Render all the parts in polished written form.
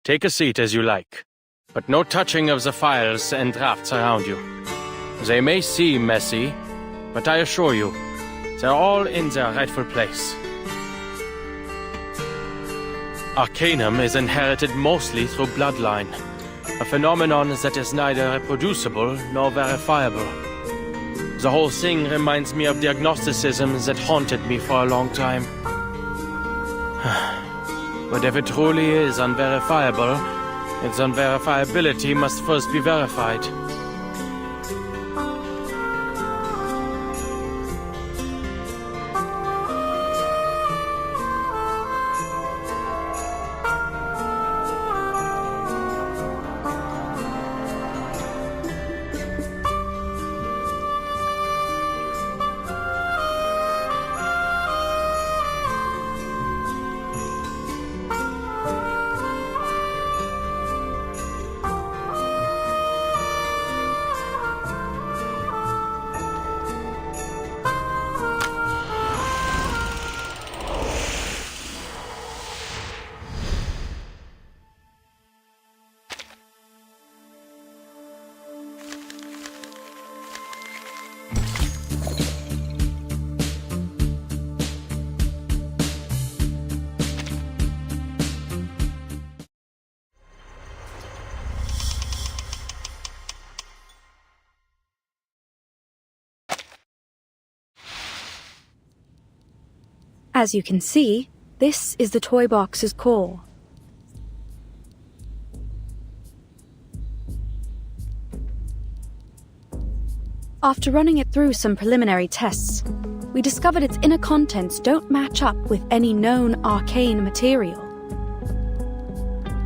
Take a seat as you like, but no touching of the files and drafts around you. They may seem messy, but I assure you, they're all in their rightful place. Arcanum is inherited mostly through bloodline, a phenomenon that is neither reproducible nor verifiable. The whole thing reminds me of the agnosticism that haunted me for a long time. But if it truly is unverifiable, its unverifiability must first be verified. As you can see, this is the toy box's core. After running it through some preliminary tests, we discovered its inner contents don't match up with any known arcane material.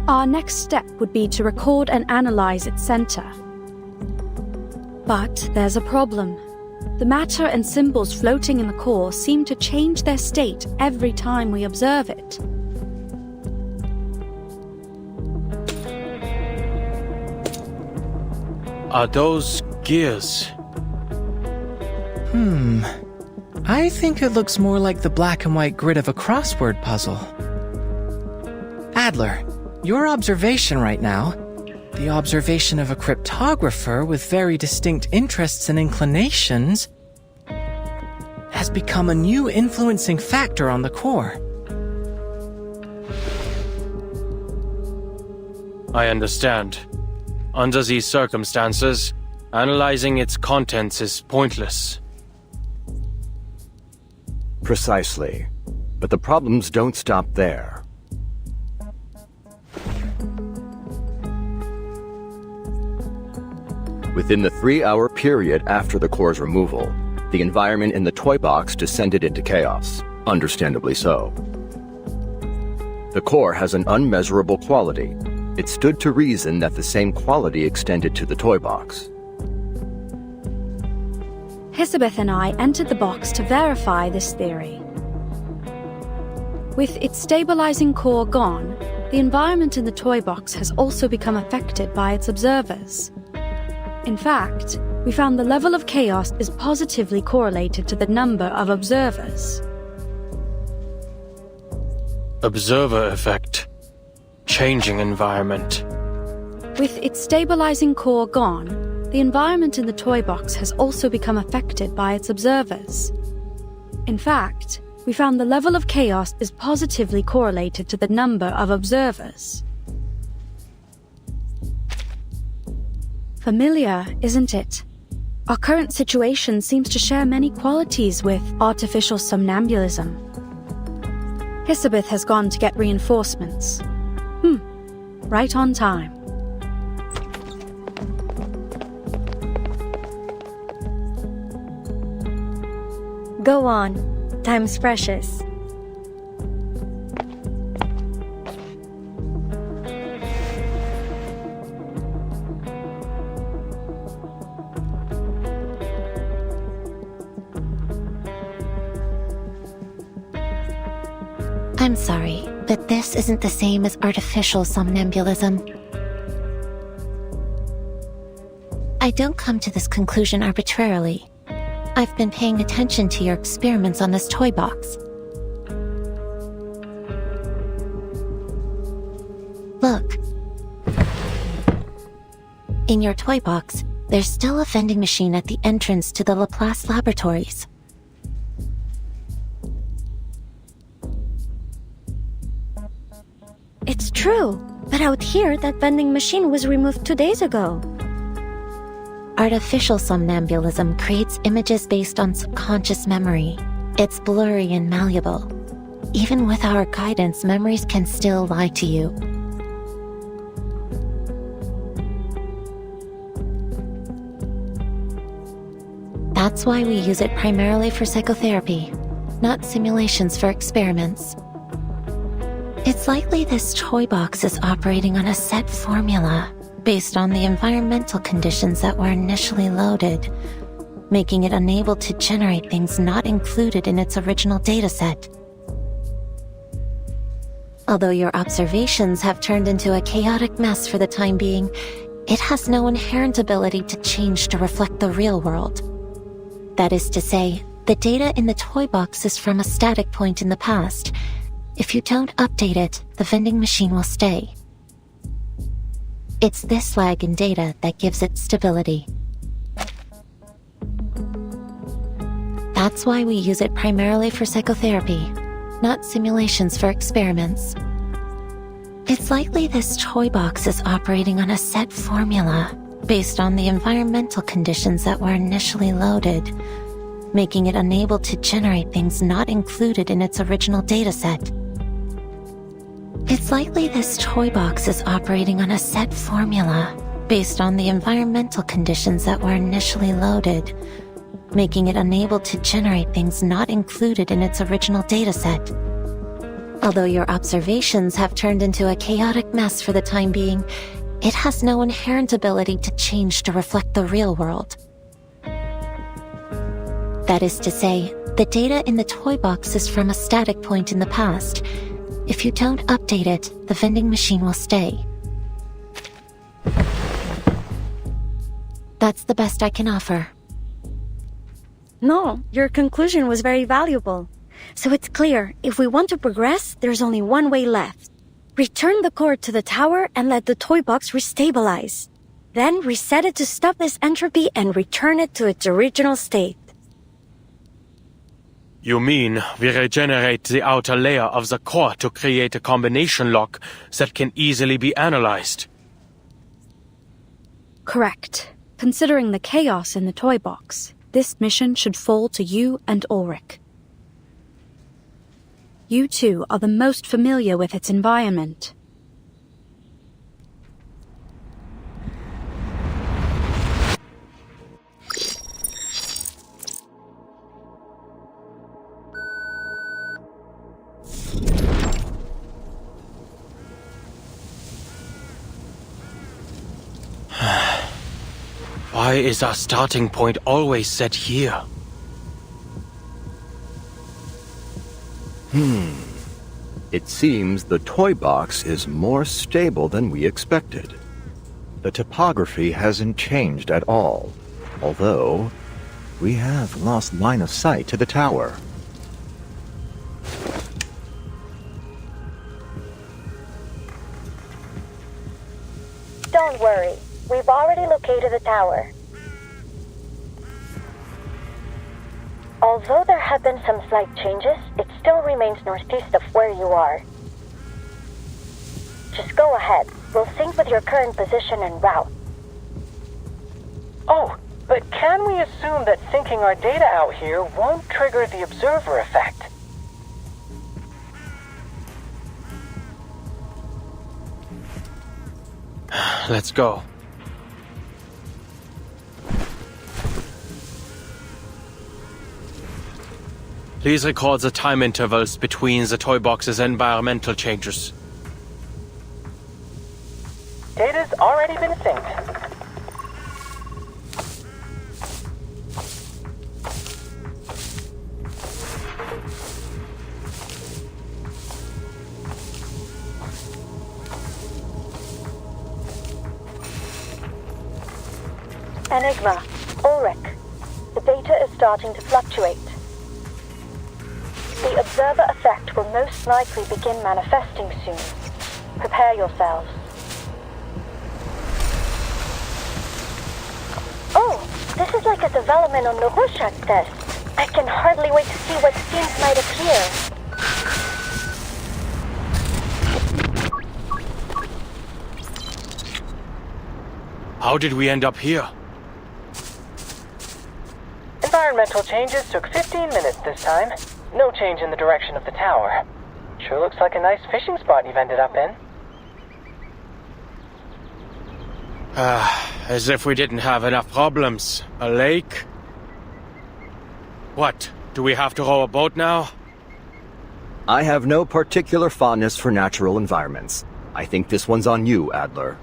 Our next step would be to record and analyze its center. But there's a problem. The matter and symbols floating in the core seem to change their state every time we observe it. Are those gears? I think it looks more like the black and white grid of a crossword puzzle. Adler, your observation right now, the observation of a cryptographer with very distinct interests and inclinations, has become a new influencing factor on the core. I understand. Under these circumstances, analyzing its contents is pointless. Precisely. But the problems don't stop there. Within the 3-hour period after the core's removal, the environment in the toy box descended into chaos, understandably so. The core has an unmeasurable quality. It stood to reason that the same quality extended to the toy box. Hisabeth and I entered the box to verify this theory. With its stabilizing core gone, the environment in the toy box has also become affected by its observers. In fact, we found the level of chaos is positively correlated to the number of observers. Observer effect. Changing environment. With its stabilizing core gone, the environment in the toy box has also become affected by its observers. In fact, we found the level of chaos is positively correlated to the number of observers. Familiar, isn't it? Our current situation seems to share many qualities with artificial somnambulism. Hisabeth has gone to get reinforcements. Right on time. Go on. Time's precious. I'm sorry, But this isn't the same as artificial somnambulism. I don't come to this conclusion arbitrarily. I've been paying attention to your experiments on this toy box. Look. In your toy box, there's still a vending machine at the entrance to the Laplace laboratories. It's true, but out here that vending machine was removed 2 days ago. Artificial somnambulism creates images based on subconscious memory. It's blurry and malleable. Even with our guidance, memories can still lie to you. That's why we use it primarily for psychotherapy, not simulations for experiments. It's likely this toy box is operating on a set formula based on the environmental conditions that were initially loaded, making it unable to generate things not included in its original dataset. Although your observations have turned into a chaotic mess for the time being, it has no inherent ability to change to reflect the real world. That is to say, the data in the toy box is from a static point in the past. If you don't update it, the vending machine will stay. It's this lag in data that gives it stability. That's why we use it primarily for psychotherapy, not simulations for experiments. It's likely this toy box is operating on a set formula based on the environmental conditions that were initially loaded, making it unable to generate things not included in its original dataset. It's likely this toy box is operating on a set formula based on the environmental conditions that were initially loaded, making it unable to generate things not included in its original dataset. Although your observations have turned into a chaotic mess for the time being, it has no inherent ability to change to reflect the real world. That is to say, the data in the toy box is from a static point in the past. If you don't update it, the vending machine will stay. That's the best I can offer. No, your conclusion was very valuable. So it's clear, if we want to progress, there's only one way left. Return the core to the tower and let the toy box restabilize. Then reset it to stop this entropy and return it to its original state. You mean we regenerate the outer layer of the core to create a combination lock that can easily be analyzed? Correct. Considering the chaos in the toy box, this mission should fall to you and Ulrich. You two are the most familiar with its environment. Why is our starting point always set here? It seems the toy box is more stable than we expected. The topography hasn't changed at all, although we have lost line of sight to the tower. Don't worry, we've already located the tower. Although there have been some slight changes, it still remains northeast of where you are. Just go ahead. We'll sync with your current position and route. Oh, but can we assume that syncing our data out here won't trigger the observer effect? Let's go. Please record the time intervals between the toy box's environmental changes. Data's already been synced. Enigma, Ulrich. The data is starting to fluctuate. The observer effect will most likely begin manifesting soon. Prepare yourselves. Oh, this is like a development on the Rorschach test. I can hardly wait to see what scenes might appear. How did we end up here? Environmental changes took 15 minutes this time. No change in the direction of the tower. Sure looks like a nice fishing spot you've ended up in. As if we didn't have enough problems. A lake? What? Do we have to row a boat now? I have no particular fondness for natural environments. I think this one's on you, Adler.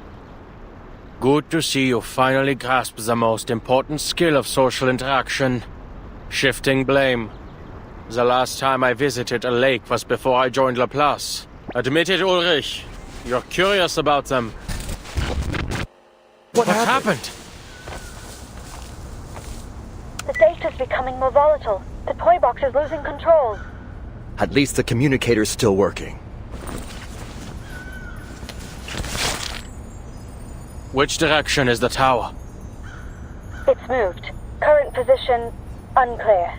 Good to see you finally grasp the most important skill of social interaction. Shifting blame. The last time I visited a lake was before I joined Laplace. Admit it, Ulrich. You're curious about them. What happened? The data's becoming more volatile. The toy box is losing control. At least the communicator's still working. Which direction is the tower? It's moved. Current position, unclear.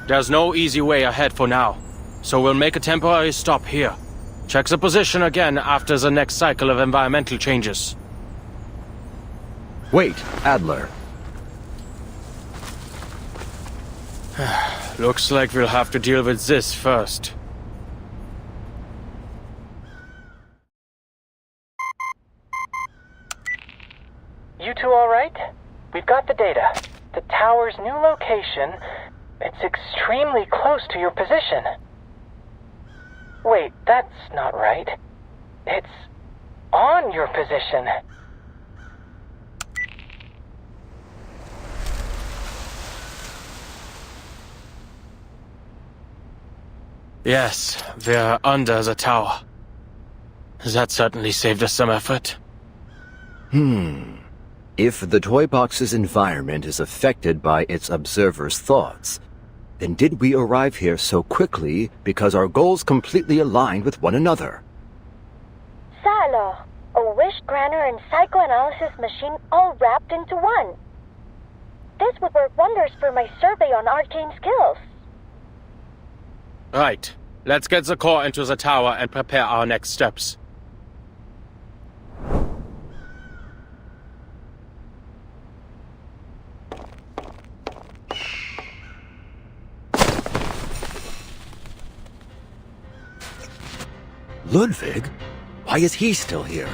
There's no easy way ahead for now, so we'll make a temporary stop here. Check the position again after the next cycle of environmental changes. Wait, Adler. Looks like we'll have to deal with this first. You two all right? We've got the data. The tower's new location, it's extremely close to your position. Wait, that's not right. It's on your position. Yes, we're under the tower. That certainly saved us some effort. If the toy box's environment is affected by its observer's thoughts, then did we arrive here so quickly because our goals completely aligned with one another? Salo, a wish granter and psychoanalysis machine all wrapped into one. This would work wonders for my survey on arcane skills. Right. Let's get the core into the tower and prepare our next steps. Ludwig? Why is he still here?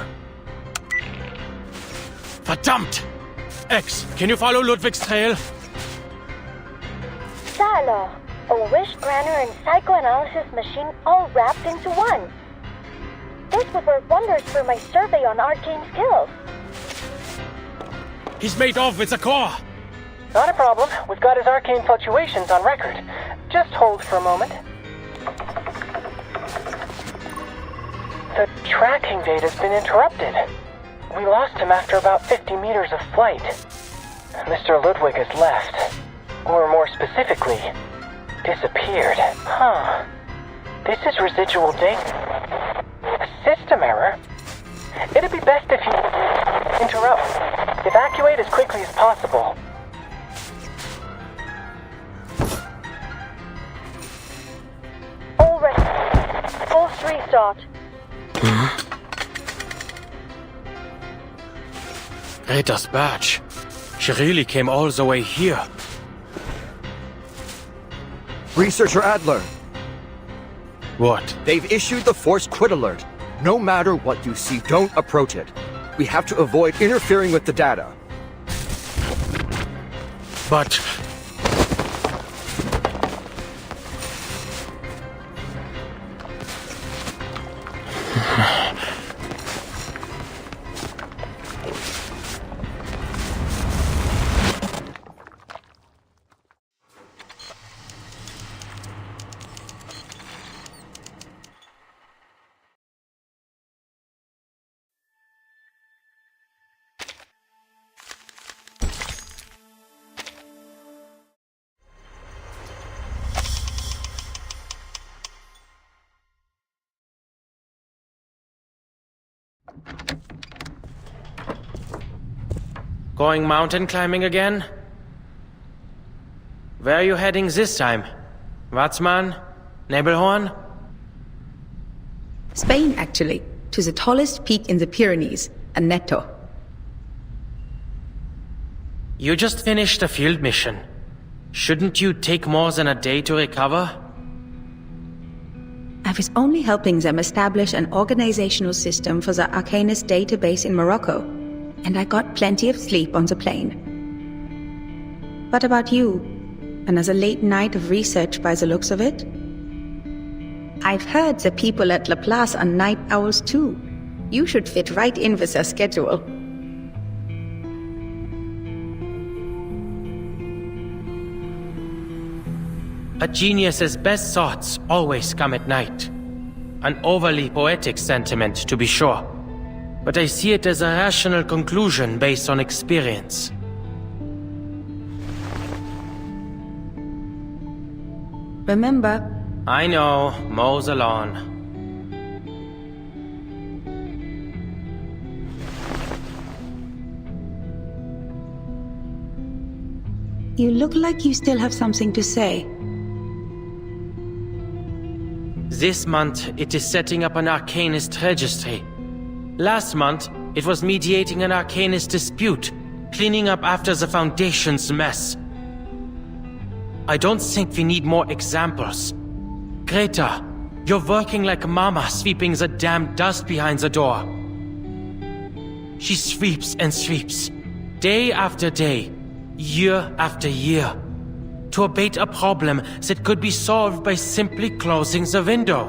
Verdammt! X, can you follow Ludwig's trail? Salo, a wish granter and psychoanalysis machine all wrapped into one. This would work wonders for my survey on arcane skills. He's made off with the core! Not a problem. We've got his arcane fluctuations on record. Just hold for a moment. The tracking data's been interrupted. We lost him after about 50 meters of flight. Mr. Ludwig has left. Or more specifically, disappeared. Huh. This is residual data. A system error? It'd be best if you interrupt. Evacuate as quickly as possible. All ready. Force restart. Rita's badge. She really came all the way here. Researcher Adler, What? they've issued the force quit alert. No matter what you see, don't approach it. We have to avoid interfering with the data. But... Going mountain climbing again? Where are you heading this time? Watzmann? Nebelhorn? Spain, actually. To the tallest peak in the Pyrenees, Aneto. You just finished a field mission. Shouldn't you take more than a day to recover? I was only helping them establish an organizational system for the Arcanist database in Morocco, and I got plenty of sleep on the plane. What about you? Another late night of research by the looks of it? I've heard the people at Laplace are night owls too. You should fit right in with their schedule. A genius's best thoughts always come at night. An overly poetic sentiment, to be sure. But I see it as a rational conclusion based on experience. Remember, I know, mows the lawn. you look like you still have something to say. This month, it is setting up an Arcanist registry. Last month, it was mediating an Arcanist dispute, cleaning up after the Foundation's mess. I don't think we need more examples. Greta, you're working like Mama sweeping the damn dust behind the door. She sweeps and sweeps, day after day, year after year, to abate a problem that could be solved by simply closing the window.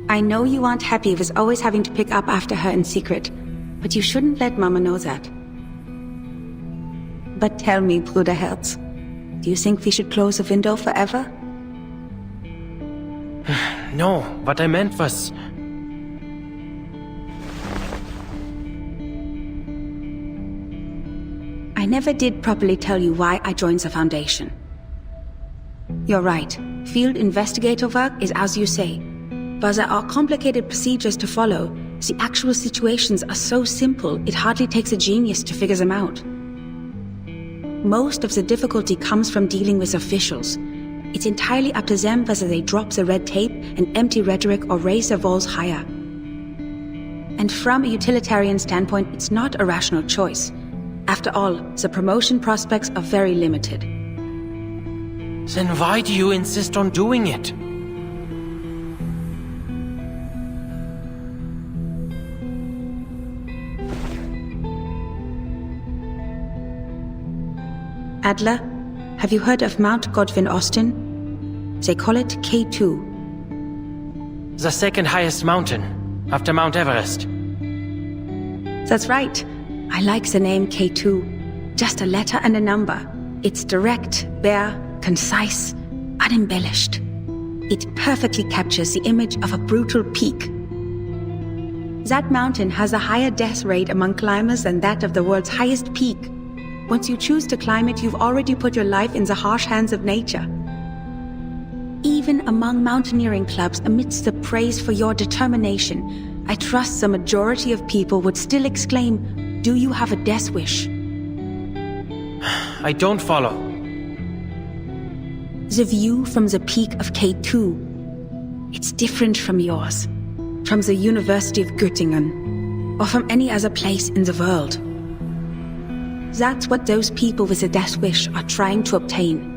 I know you aren't happy with always having to pick up after her in secret, but you shouldn't let Mama know that. But tell me, Bruderherz, do you think we should close the window forever? No, what I meant was... I never did properly tell you why I joined the Foundation. You're right, field investigator work is as you say, but there are complicated procedures to follow. The actual situations are so simple, it hardly takes a genius to figure them out. Most of the difficulty comes from dealing with officials. It's entirely up to them whether they drop the red tape and empty rhetoric or raise their walls higher. And from a utilitarian standpoint, it's not a rational choice. After all, the promotion prospects are very limited. Then why do you insist on doing it? Adler, have you heard of Mount Godwin Austen? They call it K2. The second highest mountain, after Mount Everest. That's right. I like the name K2. Just a letter and a number. It's direct, bare, concise, unembellished. It perfectly captures the image of a brutal peak. That mountain has a higher death rate among climbers than that of the world's highest peak. Once you choose to climb it, you've already put your life in the harsh hands of nature. Even among mountaineering clubs, amidst the praise for your determination, I trust the majority of people would still exclaim, "Do you have a death wish?" I don't follow. The view from the peak of K2, it's different from yours, from the University of Göttingen, or from any other place in the world. That's what those people with a death wish are trying to obtain.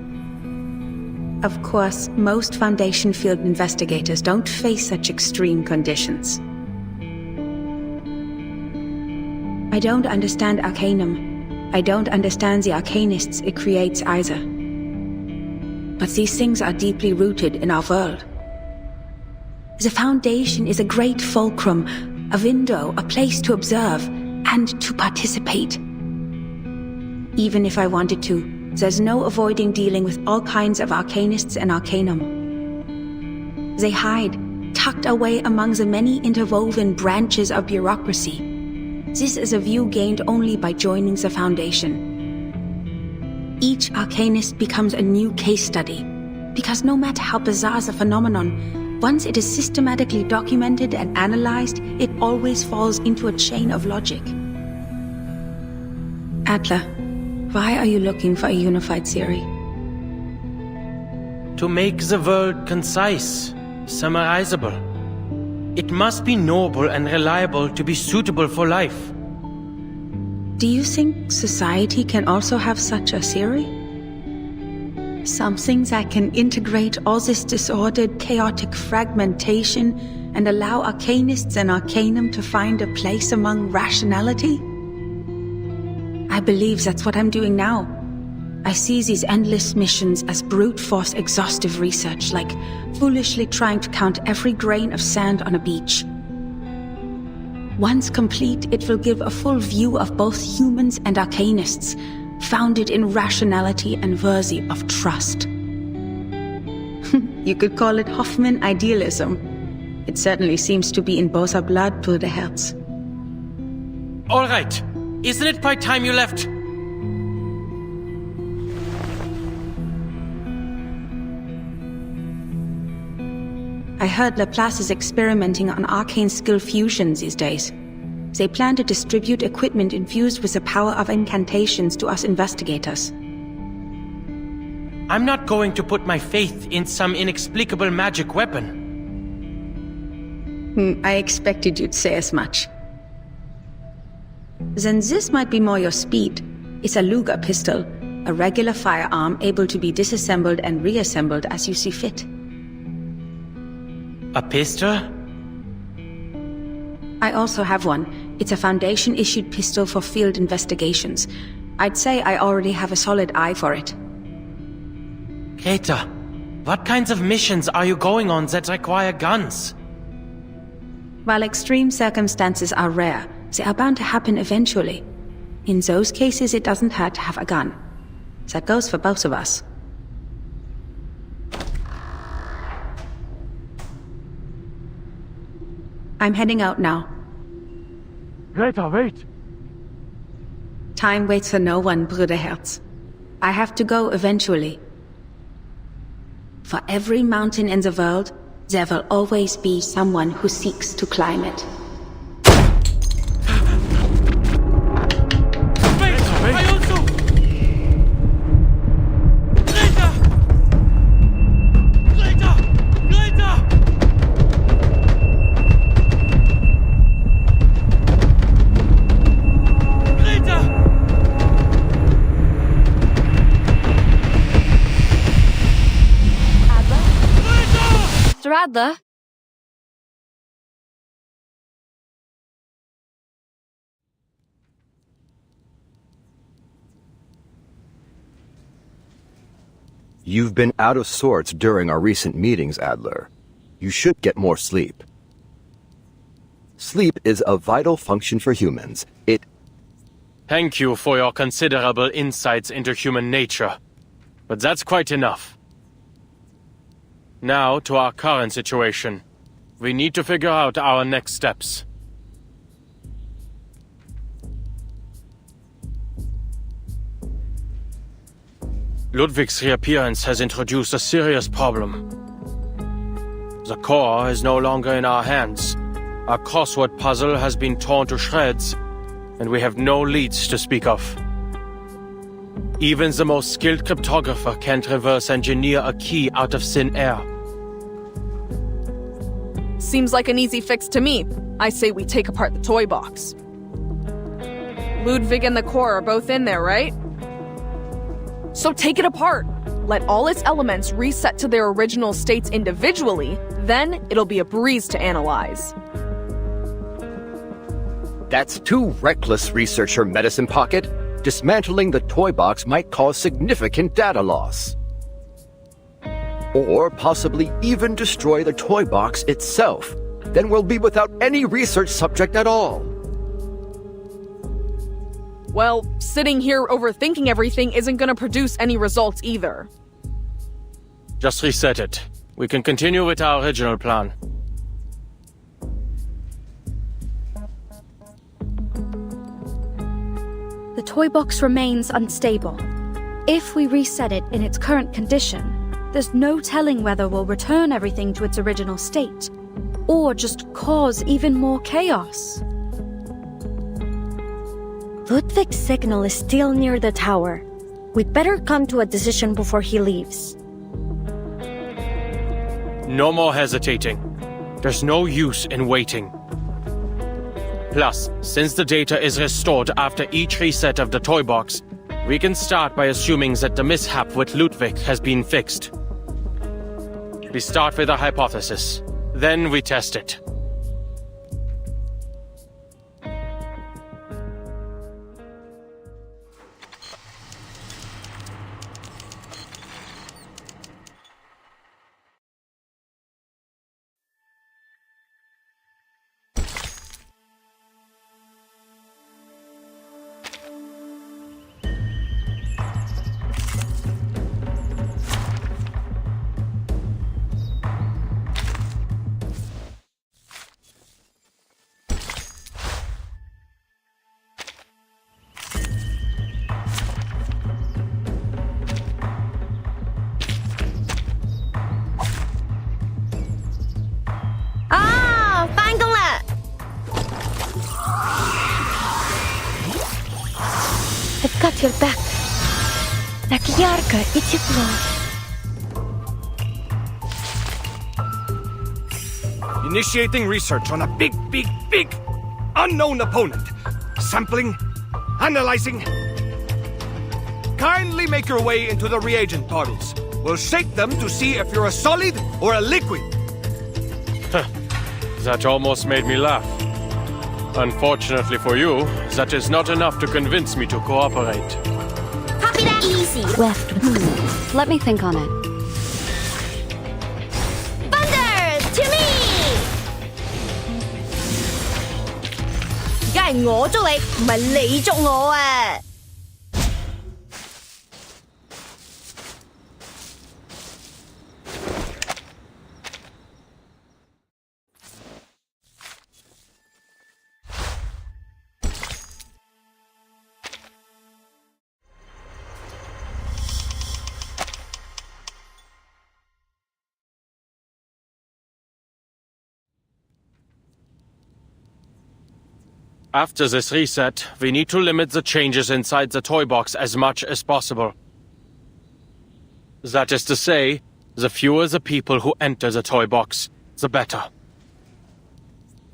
Of course, most Foundation field investigators don't face such extreme conditions. I don't understand Arcanum. I don't understand the Arcanists it creates either. But these things are deeply rooted in our world. The Foundation is a great fulcrum, a window, a place to observe, and to participate. Even if I wanted to, there's no avoiding dealing with all kinds of Arcanists and Arcanum. They hide, tucked away among the many interwoven branches of bureaucracy. This is a view gained only by joining the Foundation. Each Arcanist becomes a new case study, because no matter how bizarre the phenomenon, once it is systematically documented and analyzed, it always falls into a chain of logic. Adler, why are you looking for a unified theory? To make the world concise, summarizable. It must be noble and reliable to be suitable for life. Do you think society can also have such a theory? Something that can integrate all this disordered, chaotic fragmentation and allow arcanists and arcanum to find a place among rationality? I believe that's what I'm doing now. I see these endless missions as brute force exhaustive research, like foolishly trying to count every grain of sand on a beach. Once complete, it will give a full view of both humans and arcanists, founded in rationality and worthy of trust. You could call it Hoffman idealism. It certainly seems to be in both our blood, Bruderherz. All right. Isn't it by time you left? I heard Laplace is experimenting on arcane skill fusions these days. They plan to distribute equipment infused with the power of incantations to us investigators. I'm not going to put my faith in some inexplicable magic weapon. I expected you'd say as much. Then this might be more your speed. It's a Luger pistol, a regular firearm able to be disassembled and reassembled as you see fit. A pistol? I also have one. It's a Foundation-issued pistol for field investigations. I'd say I already have a solid eye for it. Greta, what kinds of missions are you going on that require guns? While extreme circumstances are rare, they are bound to happen eventually. In those cases, it doesn't hurt to have a gun. That goes for both of us. I'm heading out now. Greta, wait! Time waits for no one, Bruderherz. I have to go eventually. For every mountain in the world, there will always be someone who seeks to climb it. Wait! I also... Greta! Greta! Greta! Greta! Mr. Adler? You've been out of sorts during our recent meetings, Adler. You should get more sleep. Sleep is a vital function for humans. Thank you for your considerable insights into human nature. But that's quite enough. Now to our current situation. We need to figure out our next steps. Ludwig's reappearance has introduced a serious problem. The core is no longer in our hands. Our crossword puzzle has been torn to shreds, and we have no leads to speak of. Even the most skilled cryptographer can't reverse engineer a key out of thin air. Seems like an easy fix to me. I say we take apart the toy box. Ludwig and the core are both in there, right? So take it apart. Let all its elements reset to their original states individually, then it'll be a breeze to analyze. That's too reckless, Researcher Medicine Pocket. Dismantling the toy box might cause significant data loss. Or possibly even destroy the toy box itself. Then we'll be without any research subject at all. Well, sitting here overthinking everything isn't gonna produce any results either. Just reset it. We can continue with our original plan. The toy box remains unstable. If we reset it in its current condition, there's no telling whether we'll return everything to its original state, or just cause even more chaos. Ludwig's signal is still near the tower. We'd better come to a decision before he leaves. No more hesitating. There's no use in waiting. Plus, since the data is restored after each reset of the toy box, we can start by assuming that the mishap with Ludwig has been fixed. We start with a hypothesis, then we test it. I've got your back. Так ярко и тепло. Initiating research on a big unknown opponent. Sampling, analyzing. Kindly make your way into the reagent bottles. We'll shake them to see if you're a solid or a liquid. That almost made me laugh. Unfortunately for you, that is not enough to convince me to cooperate. Copy that. Easy. Left with Let me think on it. Thunder! To me! 梗係我捉你，唔係你捉我啊！ After this reset, we need to limit the changes inside the toy box as much as possible. That is to say, the fewer the people who enter the toy box, the better.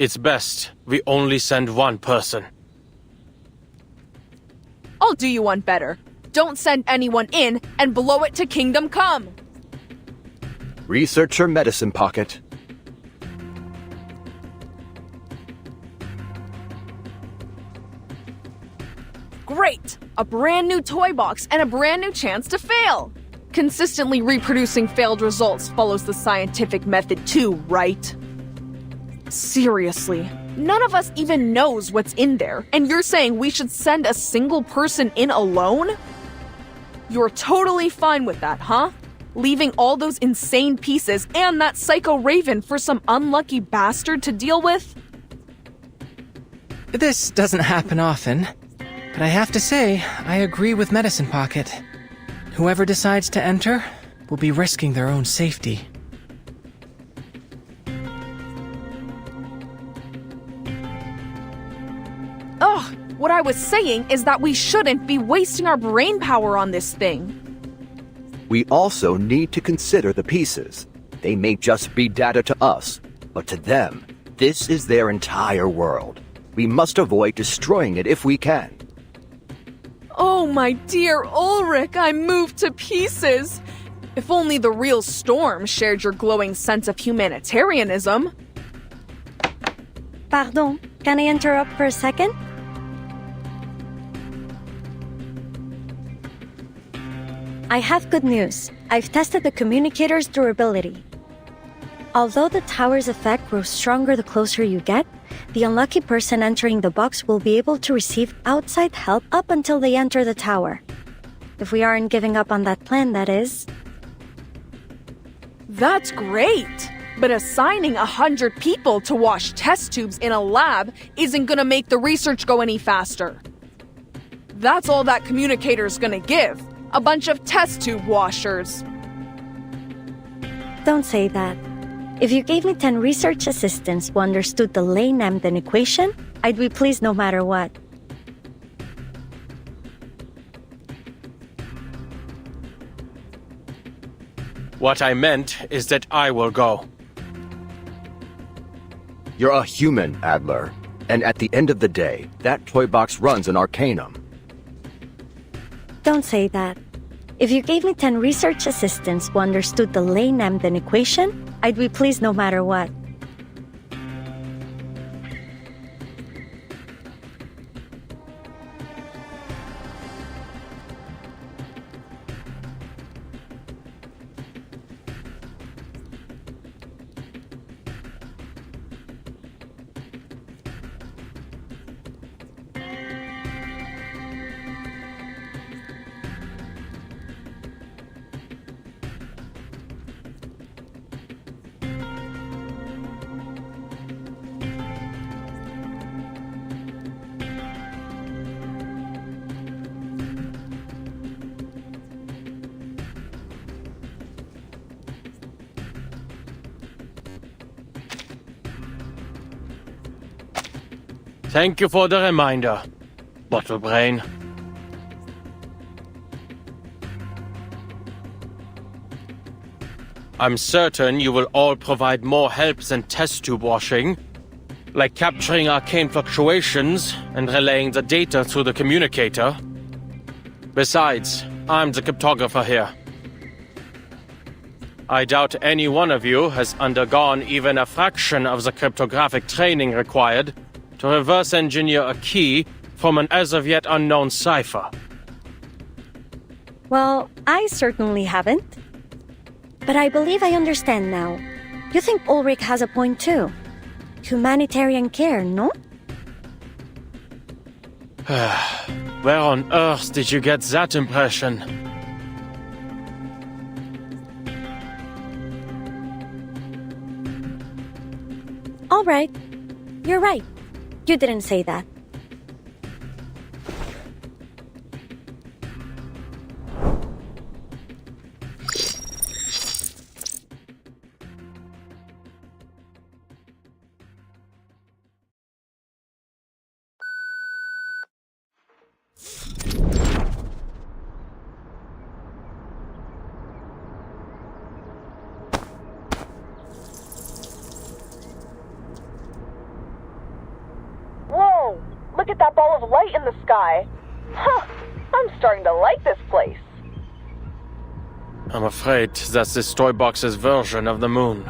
It's best we only send one person. I'll do you one better. Don't send anyone in and blow it to Kingdom Come. Research your medicine pocket. Great! A brand new toy box and a brand new chance to fail! Consistently reproducing failed results follows the scientific method too, right? Seriously, none of us even knows what's in there, and you're saying we should send a single person in alone? You're totally fine with that, huh? Leaving all those insane pieces and that psycho raven for some unlucky bastard to deal with? This doesn't happen often, but I have to say, I agree with Medicine Pocket. Whoever decides to enter will be risking their own safety. Ugh, what I was saying is that we shouldn't be wasting our brain power on this thing. We also need to consider the pieces. They may just be data to us, but to them, this is their entire world. We must avoid destroying it if we can. Oh, my dear Ulrich, I'm moved to pieces. If only the real Storm shared your glowing sense of humanitarianism. Pardon, can I interrupt for a second? I have good news. I've tested the communicator's durability. Although the tower's effect grows stronger the closer you get, the unlucky person entering the box will be able to receive outside help up until they enter the tower. If we aren't giving up on that plan, that is. That's great! But assigning 100 people to wash test tubes in a lab isn't gonna make the research go any faster. That's all that communicator's gonna give. A bunch of test tube washers. Don't say that. If you gave me 10 research assistants who understood the Lane-Emden equation, I'd be pleased no matter what. What I meant is that I will go. You're a human, Adler. And at the end of the day, that toy box runs an Arcanum. Don't say that. If you gave me 10 research assistants who understood the Lane-Emden equation, I'd be pleased no matter what. Thank you for the reminder, Bottle Brain. I'm certain you will all provide more help than test tube washing, like capturing arcane fluctuations and relaying the data through the communicator. Besides, I'm the cryptographer here. I doubt any one of you has undergone even a fraction of the cryptographic training required to reverse engineer a key from an as-of-yet unknown cipher. Well, I certainly haven't. But I believe I understand now. You think Ulrich has a point too? Humanitarian care, no? Where on earth did you get that impression? All right. You're right. You didn't say that. Whoa! Look at that ball of light in the sky! Huh! I'm starting to like this place. I'm afraid that's this toy box's version of the moon.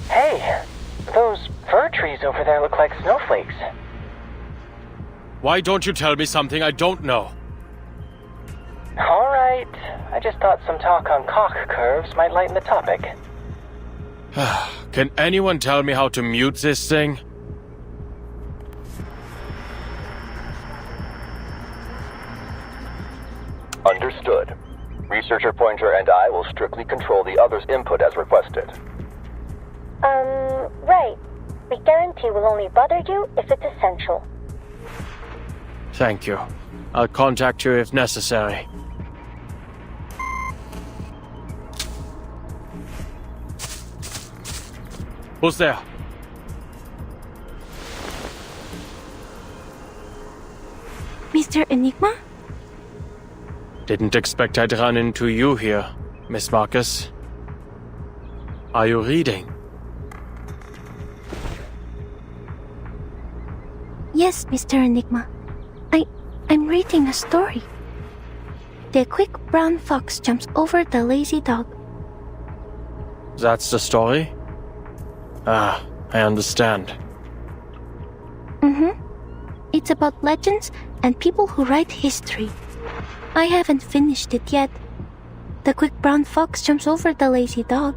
Hey, those fir trees over there look like snowflakes. Why don't you tell me something I don't know? All right, I just thought some talk on cock curves might lighten the topic. Can anyone tell me how to mute this thing? Understood. Researcher Pointer and I will strictly control the other's input as requested. Right. We guarantee we'll only bother you if it's essential. Thank you. I'll contact you if necessary. Who's there? Mr. Enigma? Didn't expect I'd run into you here, Miss Marcus. Are you reading? Yes, Mr. Enigma. I'm reading a story. The quick brown fox jumps over the lazy dog. That's the story? Ah, I understand. Mm-hmm. It's about legends and people who write history. I haven't finished it yet. The quick brown fox jumps over the lazy dog.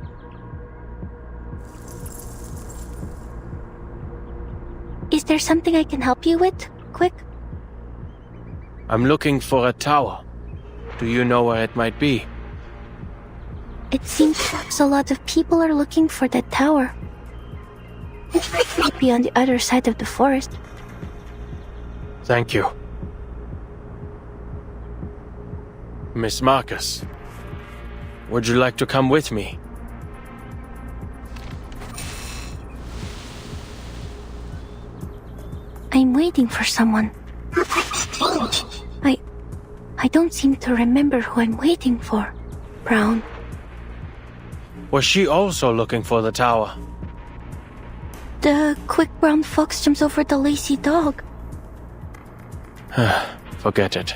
Is there something I can help you with, Quick? I'm looking for a tower. Do you know where it might be? It seems like a lot of people are looking for that tower. It might be on the other side of the forest. Thank you. Miss Marcus, would you like to come with me? I'm waiting for someone. I don't seem to remember who I'm waiting for. Brown. Was she also looking for the tower? The quick brown fox jumps over the lazy dog. Forget it.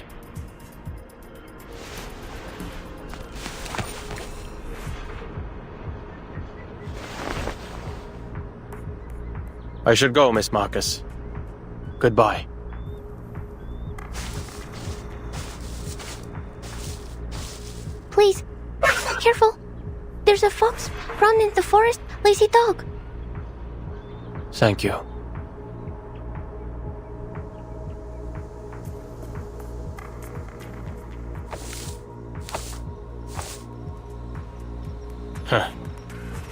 I should go, Miss Marcus. Goodbye. Please, careful. There's a fox, run in the forest, lazy dog. Thank you.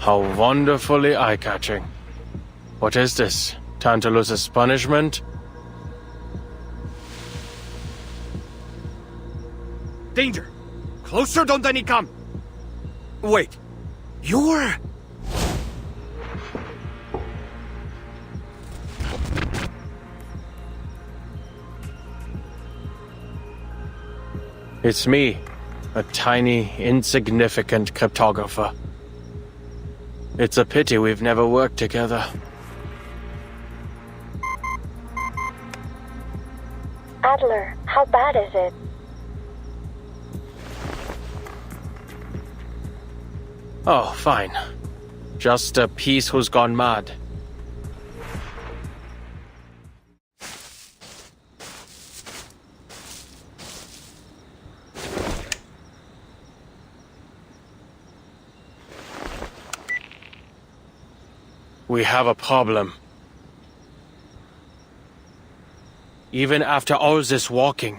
How wonderfully eye-catching. What is this? Tantalus's punishment? Danger! Closer, don't any come! Wait, you're... It's me, a tiny, insignificant cryptographer. It's a pity we've never worked together. Adler, how bad is it? Oh, fine. Just a piece who's gone mad. We have a problem. Even after all this walking,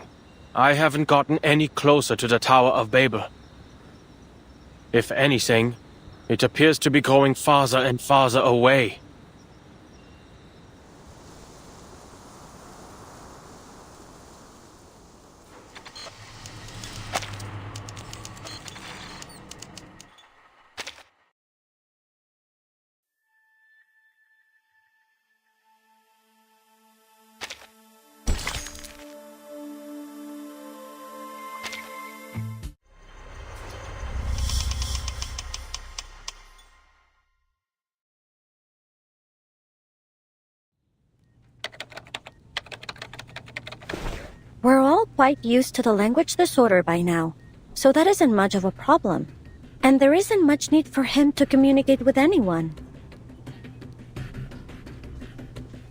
I haven't gotten any closer to the Tower of Babel. If anything, it appears to be going farther and farther away. We're all quite used to the language disorder by now, so that isn't much of a problem. And there isn't much need for him to communicate with anyone.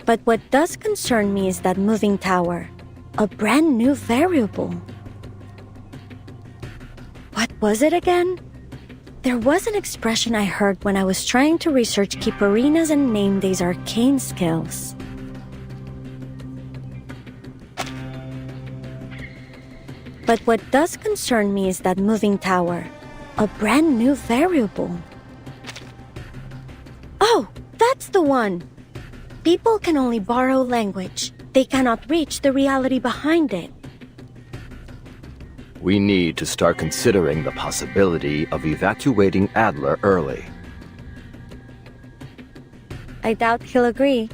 But what does concern me is that moving tower, a brand new variable. What was it again? There was an expression I heard when I was trying to research Kipperinas and name these arcane skills. But what does concern me is that moving tower, a brand new variable. Oh, that's the one! People can only borrow language. They cannot reach the reality behind it. We need to start considering the possibility of evacuating Adler early. I doubt he'll agree.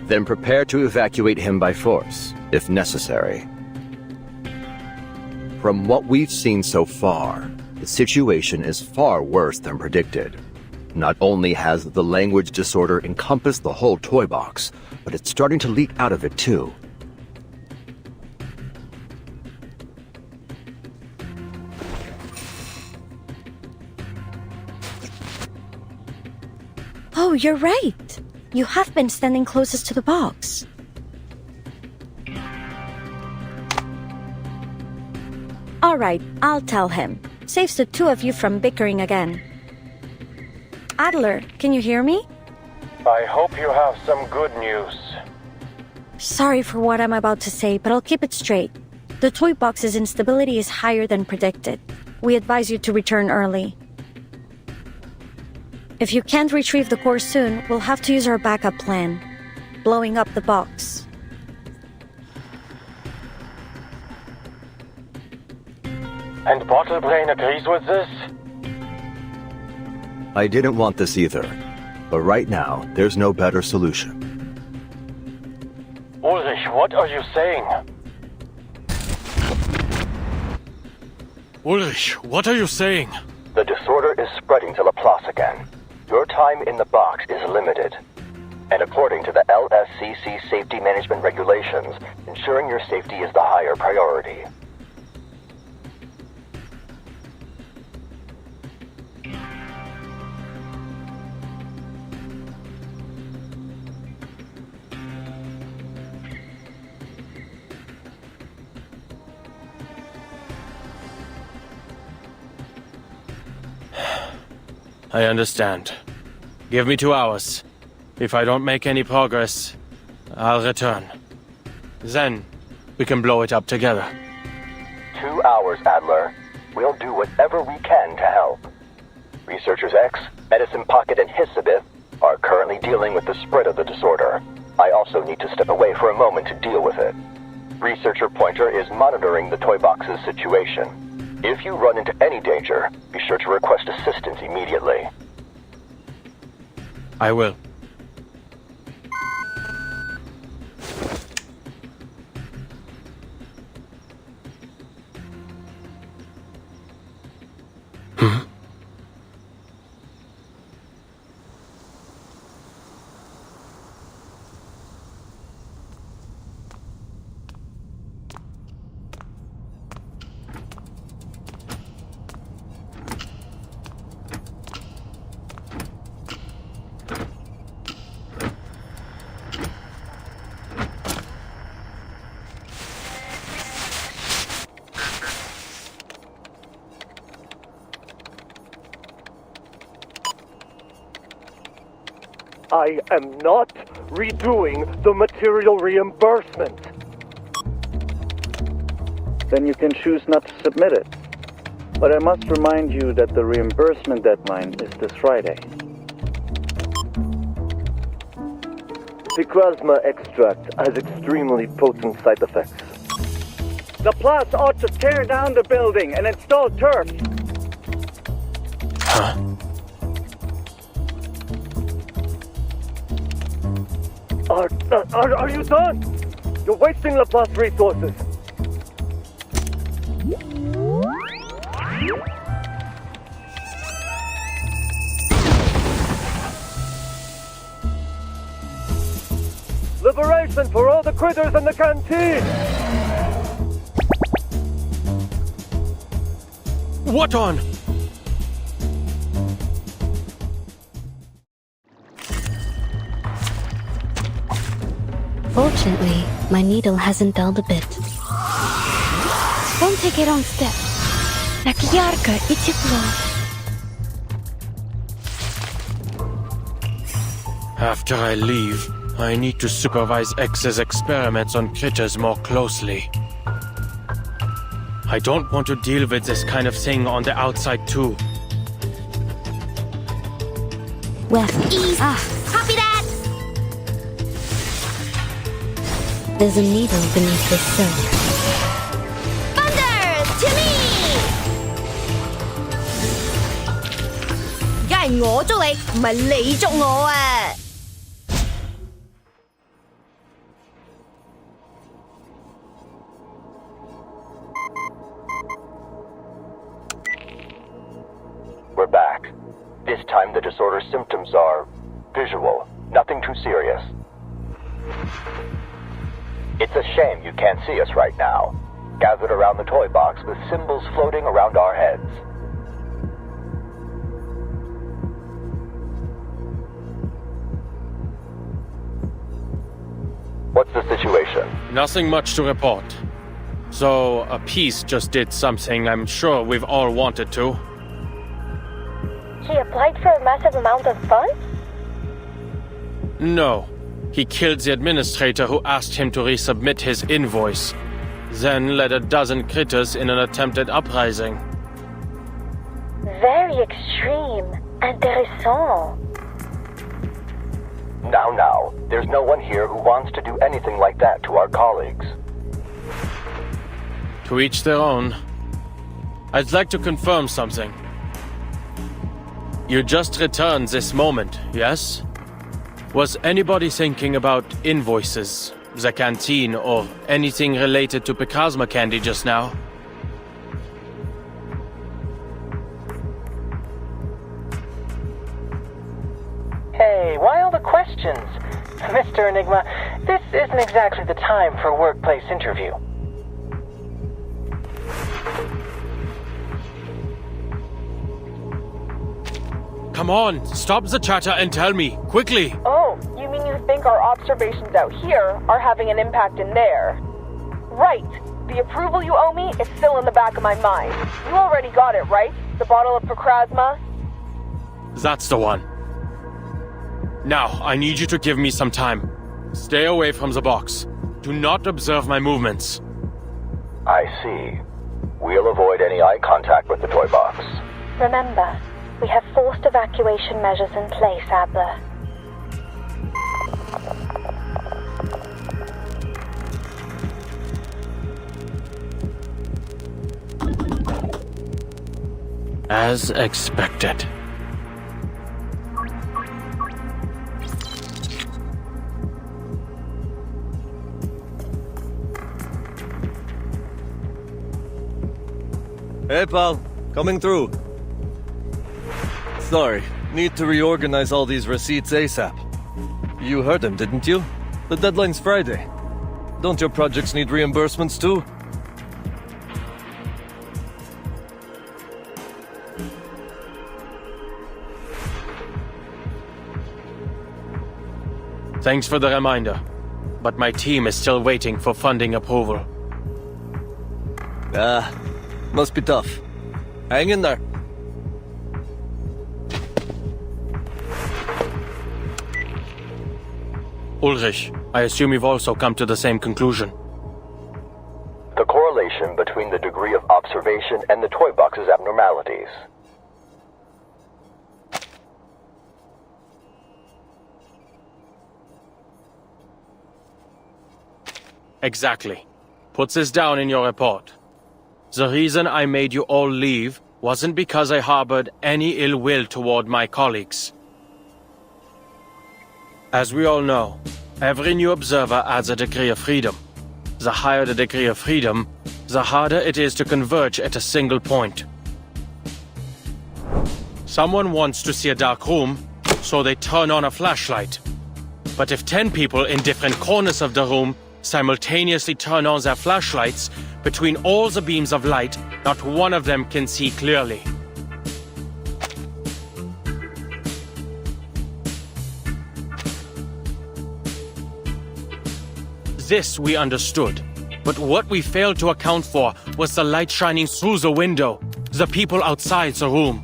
Then prepare to evacuate him by force, if necessary. From what we've seen so far, the situation is far worse than predicted. Not only has the language disorder encompassed the whole toy box, but it's starting to leak out of it too. Oh, you're right! You have been standing closest to the box. Alright, I'll tell him. Saves the two of you from bickering again. Adler, can you hear me? I hope you have some good news. Sorry for what I'm about to say, but I'll keep it straight. The toy box's instability is higher than predicted. We advise you to return early. If you can't retrieve the core soon, we'll have to use our backup plan. Blowing up the box. And Bottlebrain agrees with this? I didn't want this either, but right now, there's no better solution. Ulrich, what are you saying? Ulrich, what are you saying? The disorder is spreading to Laplace again. Your time in the box is limited. And according to the LSCC safety management regulations, ensuring your safety is the higher priority. I understand. Give me 2 hours. If I don't make any progress, I'll return. Then, we can blow it up together. 2 hours, Adler. We'll do whatever we can to help. Researchers X, Medicine Pocket, and Hissabith are currently dealing with the spread of the disorder. I also need to step away for a moment to deal with it. Researcher Pointer is monitoring the toy box's situation. If you run into any danger, be sure to request assistance immediately. I will. I am not redoing the material reimbursement. Then you can choose not to submit it. But I must remind you that the reimbursement deadline is this Friday. The plasma extract has extremely potent side effects. The Plus ought to tear down the building and install turf. Huh? Are you done? You're wasting Laplace resources. Liberation for all the critters in the canteen! What on? Fortunately, my needle hasn't dulled a bit. Don't take a wrong step. Так ярко и тепло. After I leave, I need to supervise X's experiments on critters more closely. I don't want to deal with this kind of thing on the outside too. Well, copy that! There's a needle beneath this silk. Thunder! To me! 梗係我捉你，唔係你捉我啊！ We're back. This time the disorder symptoms are visual, nothing too serious. It's a shame you can't see us right now, gathered around the toy box with symbols floating around our heads. What's the situation? Nothing much to report. So, a piece just did something I'm sure we've all wanted to. He applied for a massive amount of funds? No. He killed the administrator who asked him to resubmit his invoice, then led a dozen critters in an attempted uprising. Very extreme. Intéressant. Now, there's no one here who wants to do anything like that to our colleagues. To each their own. I'd like to confirm something. You just returned this moment, yes? Was anybody thinking about invoices, the canteen, or anything related to Picasma candy just now? questions. Mr. Enigma, this isn't exactly the time for a workplace interview. Come on, stop the chatter and tell me, quickly! Oh, you mean you think our observations out here are having an impact in there? Right. The approval you owe me is still in the back of my mind. You already got it, right? The bottle of Procrasma? That's the one. Now, I need you to give me some time. Stay away from the box. Do not observe my movements. I see. We'll avoid any eye contact with the toy box. Remember, we have forced evacuation measures in place, Adler. As expected. Hey, pal. Coming through. Sorry, need to reorganize all these receipts ASAP. You heard him, didn't you? The deadline's Friday. Don't your projects need reimbursements too? Thanks for the reminder, but my team is still waiting for funding approval. Must be tough. Hang in there. Ulrich, I assume you've also come to the same conclusion. The correlation between the degree of observation and the toy box's abnormalities. Exactly. Put this down in your report. The reason I made you all leave wasn't because I harbored any ill will toward my colleagues. As we all know, every new observer adds a degree of freedom. The higher the degree of freedom, the harder it is to converge at a single point. Someone wants to see a dark room, so they turn on a flashlight. But if 10 people in different corners of the room simultaneously turn on their flashlights, between all the beams of light, not one of them can see clearly. This we understood, but what we failed to account for was the light shining through the window, the people outside the room.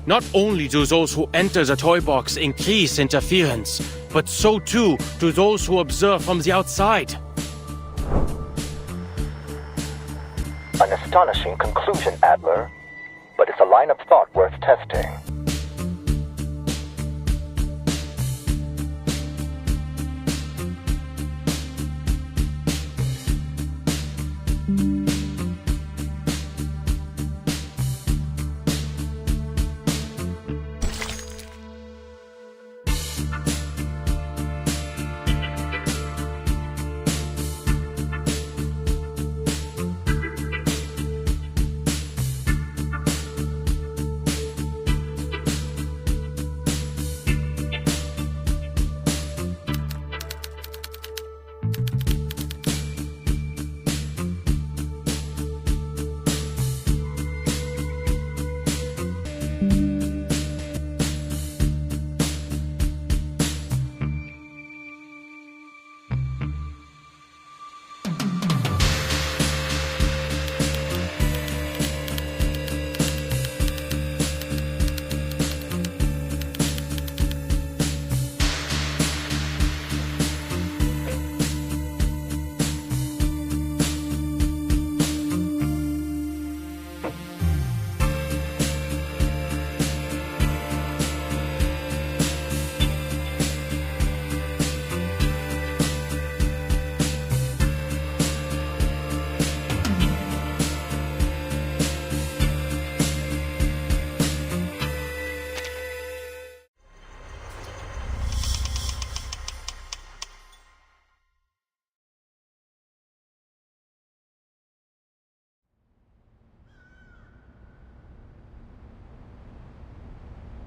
Not only do those who enter the toy box increase interference, but so too do those who observe from the outside. An astonishing conclusion, Adler, but it's a line of thought worth testing.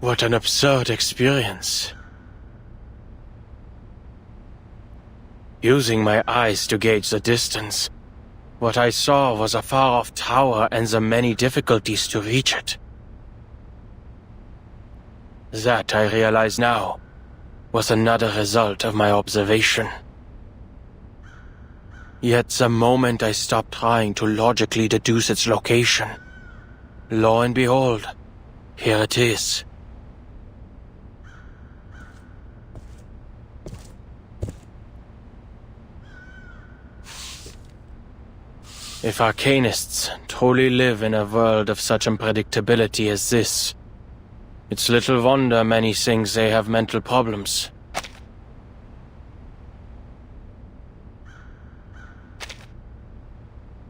What an absurd experience. Using my eyes to gauge the distance, what I saw was a far-off tower and the many difficulties to reach it. That, I realize now, was another result of my observation. Yet the moment I stopped trying to logically deduce its location, lo and behold, here it is. If arcanists truly live in a world of such unpredictability as this, it's little wonder many think they have mental problems.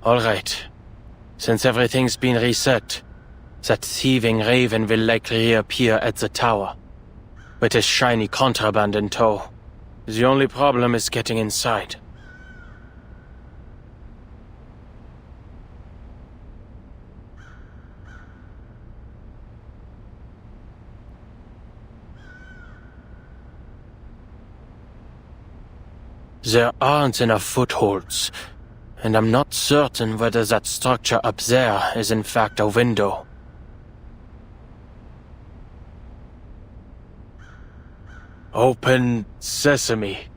Alright. Since everything's been reset, that thieving raven will likely reappear at the tower, with his shiny contraband in tow. The only problem is getting inside. There aren't enough footholds, and I'm not certain whether that structure up there is in fact a window. Open sesame.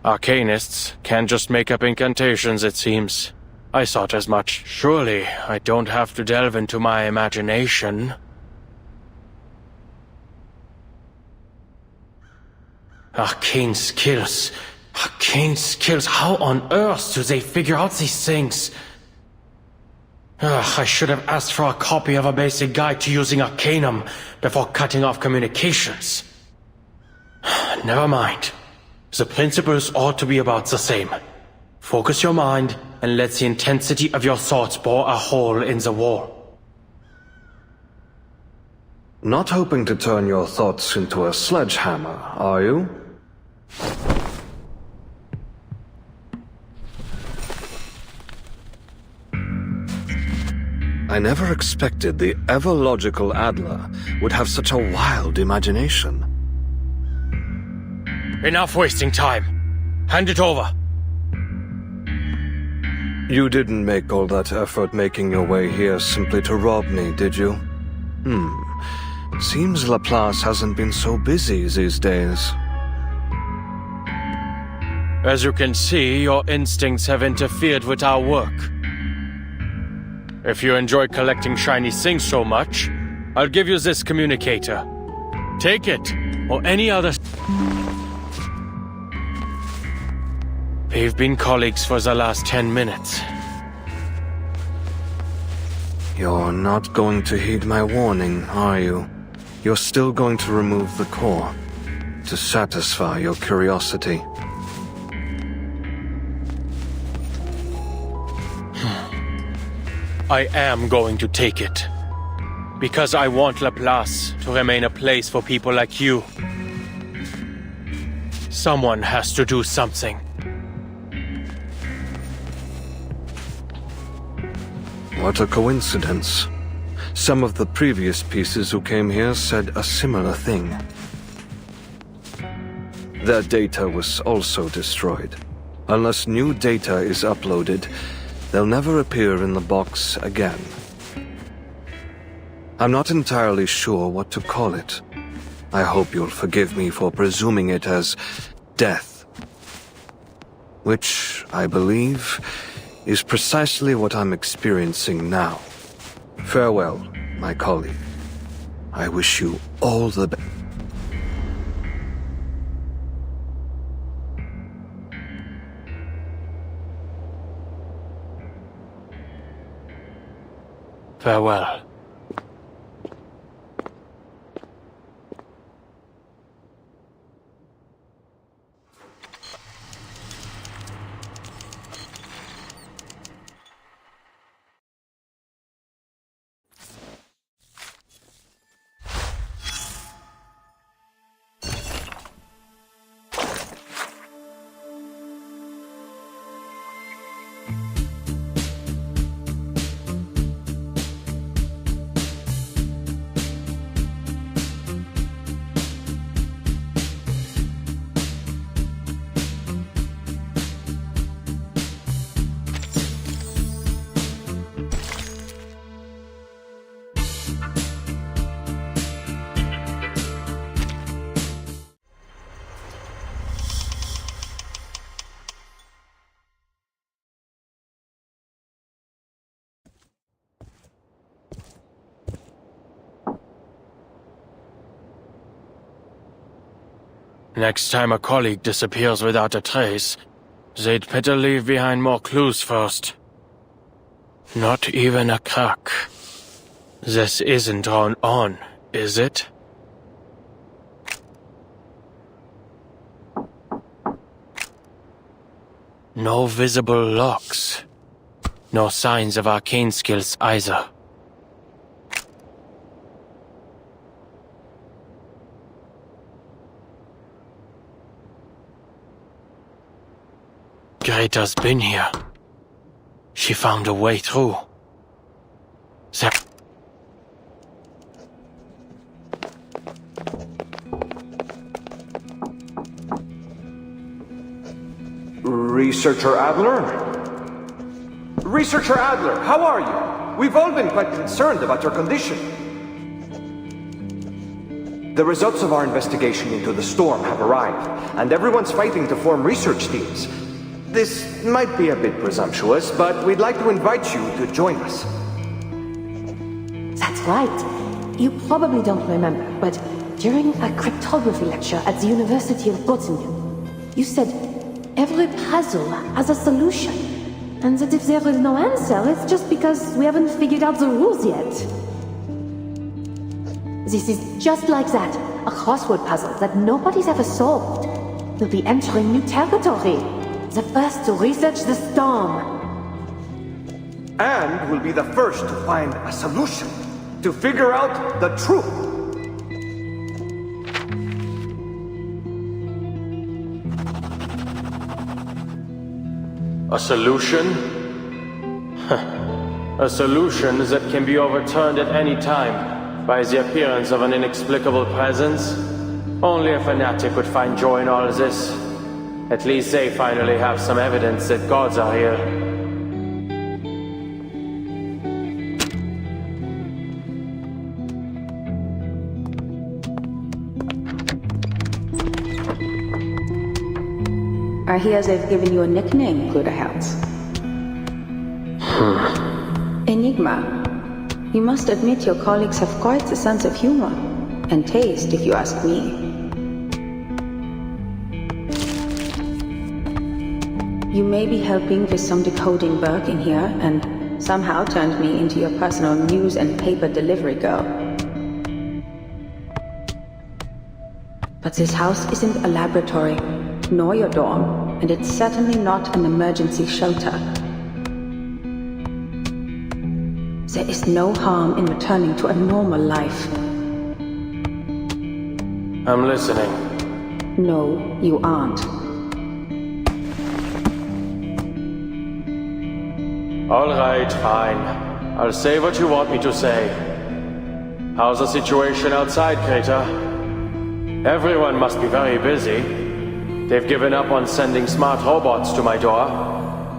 Arcanists can't just make up incantations, it seems. I thought as much. Surely, I don't have to delve into my imagination. Arcane skills. Arcane skills. How on earth do they figure out these things? I should have asked for a copy of a basic guide to using Arcanum before cutting off communications. Never mind. The principles ought to be about the same. Focus your mind and let the intensity of your thoughts bore a hole in the wall. Not hoping to turn your thoughts into a sledgehammer, are you? I never expected the ever-logical Adler would have such a wild imagination. Enough wasting time. Hand it over. You didn't make all that effort making your way here simply to rob me, did you? Seems Laplace hasn't been so busy these days. As you can see, your instincts have interfered with our work. If you enjoy collecting shiny things so much, I'll give you this communicator. Take it, or any other... We've been colleagues for the last 10 minutes. You're not going to heed my warning, are you? You're still going to remove the core, to satisfy your curiosity. I am going to take it. Because I want Laplace to remain a place for people like you. Someone has to do something. What a coincidence. Some of the previous pieces who came here said a similar thing. Their data was also destroyed. Unless new data is uploaded, they'll never appear in the box again. I'm not entirely sure what to call it. I hope you'll forgive me for presuming it as death. Which, I believe, is precisely what I'm experiencing now. Farewell, my colleague. I wish you all the best. Farewell. Next time a colleague disappears without a trace, they'd better leave behind more clues first. Not even a crack. This isn't drawn on, is it? No visible locks. No signs of arcane skills either. Greta's been here. She found a way through. Researcher Adler? Researcher Adler, how are you? We've all been quite concerned about your condition. The results of our investigation into the storm have arrived, and everyone's fighting to form research teams. This might be a bit presumptuous, but we'd like to invite you to join us. That's right. You probably don't remember, but during a cryptography lecture at the University of Göttingen, you said every puzzle has a solution, and that if there is no answer, it's just because we haven't figured out the rules yet. This is just like that, a crossword puzzle that nobody's ever solved. We'll be entering new territory. The first to research the storm. And we'll be the first to find a solution, to figure out the truth. A solution? A solution that can be overturned at any time by the appearance of an inexplicable presence? Only a fanatic would find joy in all this. At least they finally have some evidence that gods are here. I hear they've given you a nickname, Bruderherz. Enigma. You must admit your colleagues have quite a sense of humor. And taste, if you ask me. You may be helping with some decoding work in here, and somehow turned me into your personal news and paper delivery girl. But this house isn't a laboratory, nor your dorm, and it's certainly not an emergency shelter. There is no harm in returning to a normal life. I'm listening. No, you aren't. All right, fine. I'll say what you want me to say. How's the situation outside, Greta? Everyone must be very busy. They've given up on sending smart robots to my door,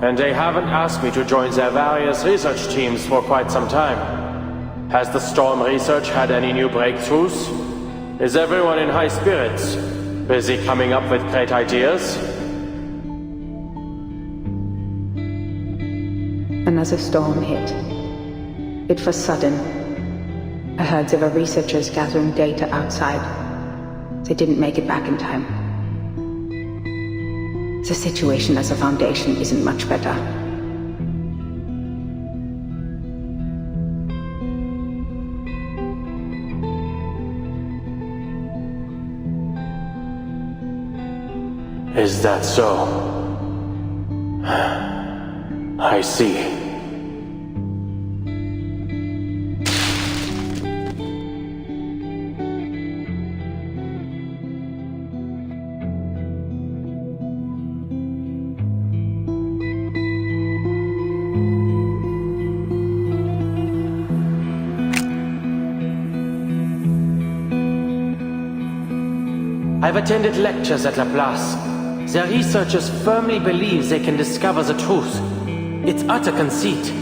and they haven't asked me to join their various research teams for quite some time. Has the storm research had any new breakthroughs? Is everyone in high spirits? Busy coming up with great ideas? Another storm hit. It was sudden. I heard there were researchers gathering data outside. They didn't make it back in time. The situation as a foundation isn't much better. Is that so? I see. I've attended lectures at Laplace. Their researchers firmly believe they can discover the truth. It's utter conceit.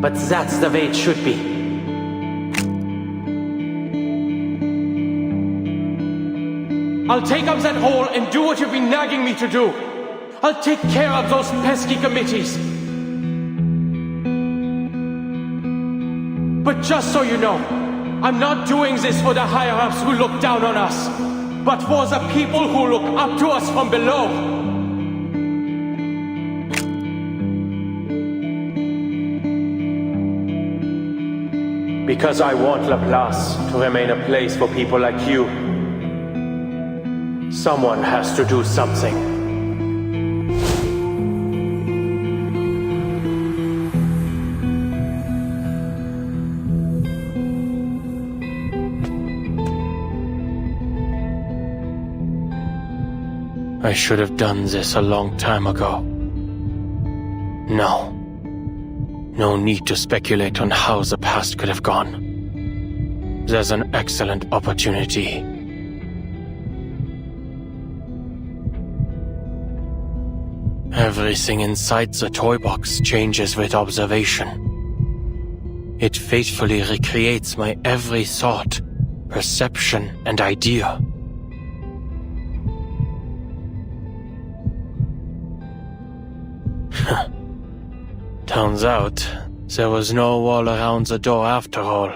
But that's the way it should be. I'll take up that hole and do what you've been nagging me to do. I'll take care of those pesky committees. But just so you know, I'm not doing this for the higher-ups who look down on us. but for the people who look up to us from below. Because I want Laplace to remain a place for people like you. Someone has to do something. I should have done this a long time ago. No. No need to speculate on how the past could have gone. There's an excellent opportunity. Everything inside the toy box changes with observation. It faithfully recreates my every thought, perception, and idea. Turns out, there was no wall around the door after all.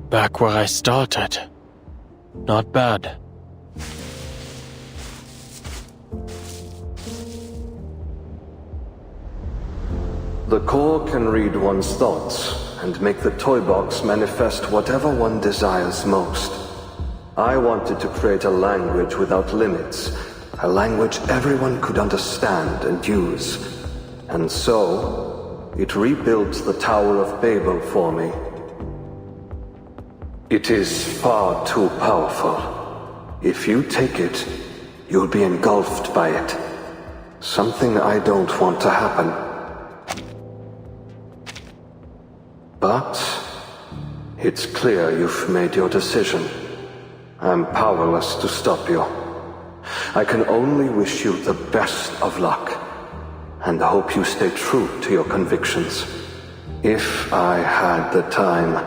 Back where I started. Not bad. The core can read one's thoughts and make the toy box manifest whatever one desires most. I wanted to create a language without limits, a language everyone could understand and use. And so, it rebuilt the Tower of Babel for me. It is far too powerful. If you take it, you'll be engulfed by it. Something I don't want to happen. But it's clear you've made your decision. I'm powerless to stop you. I can only wish you the best of luck, and hope you stay true to your convictions. If I had the time,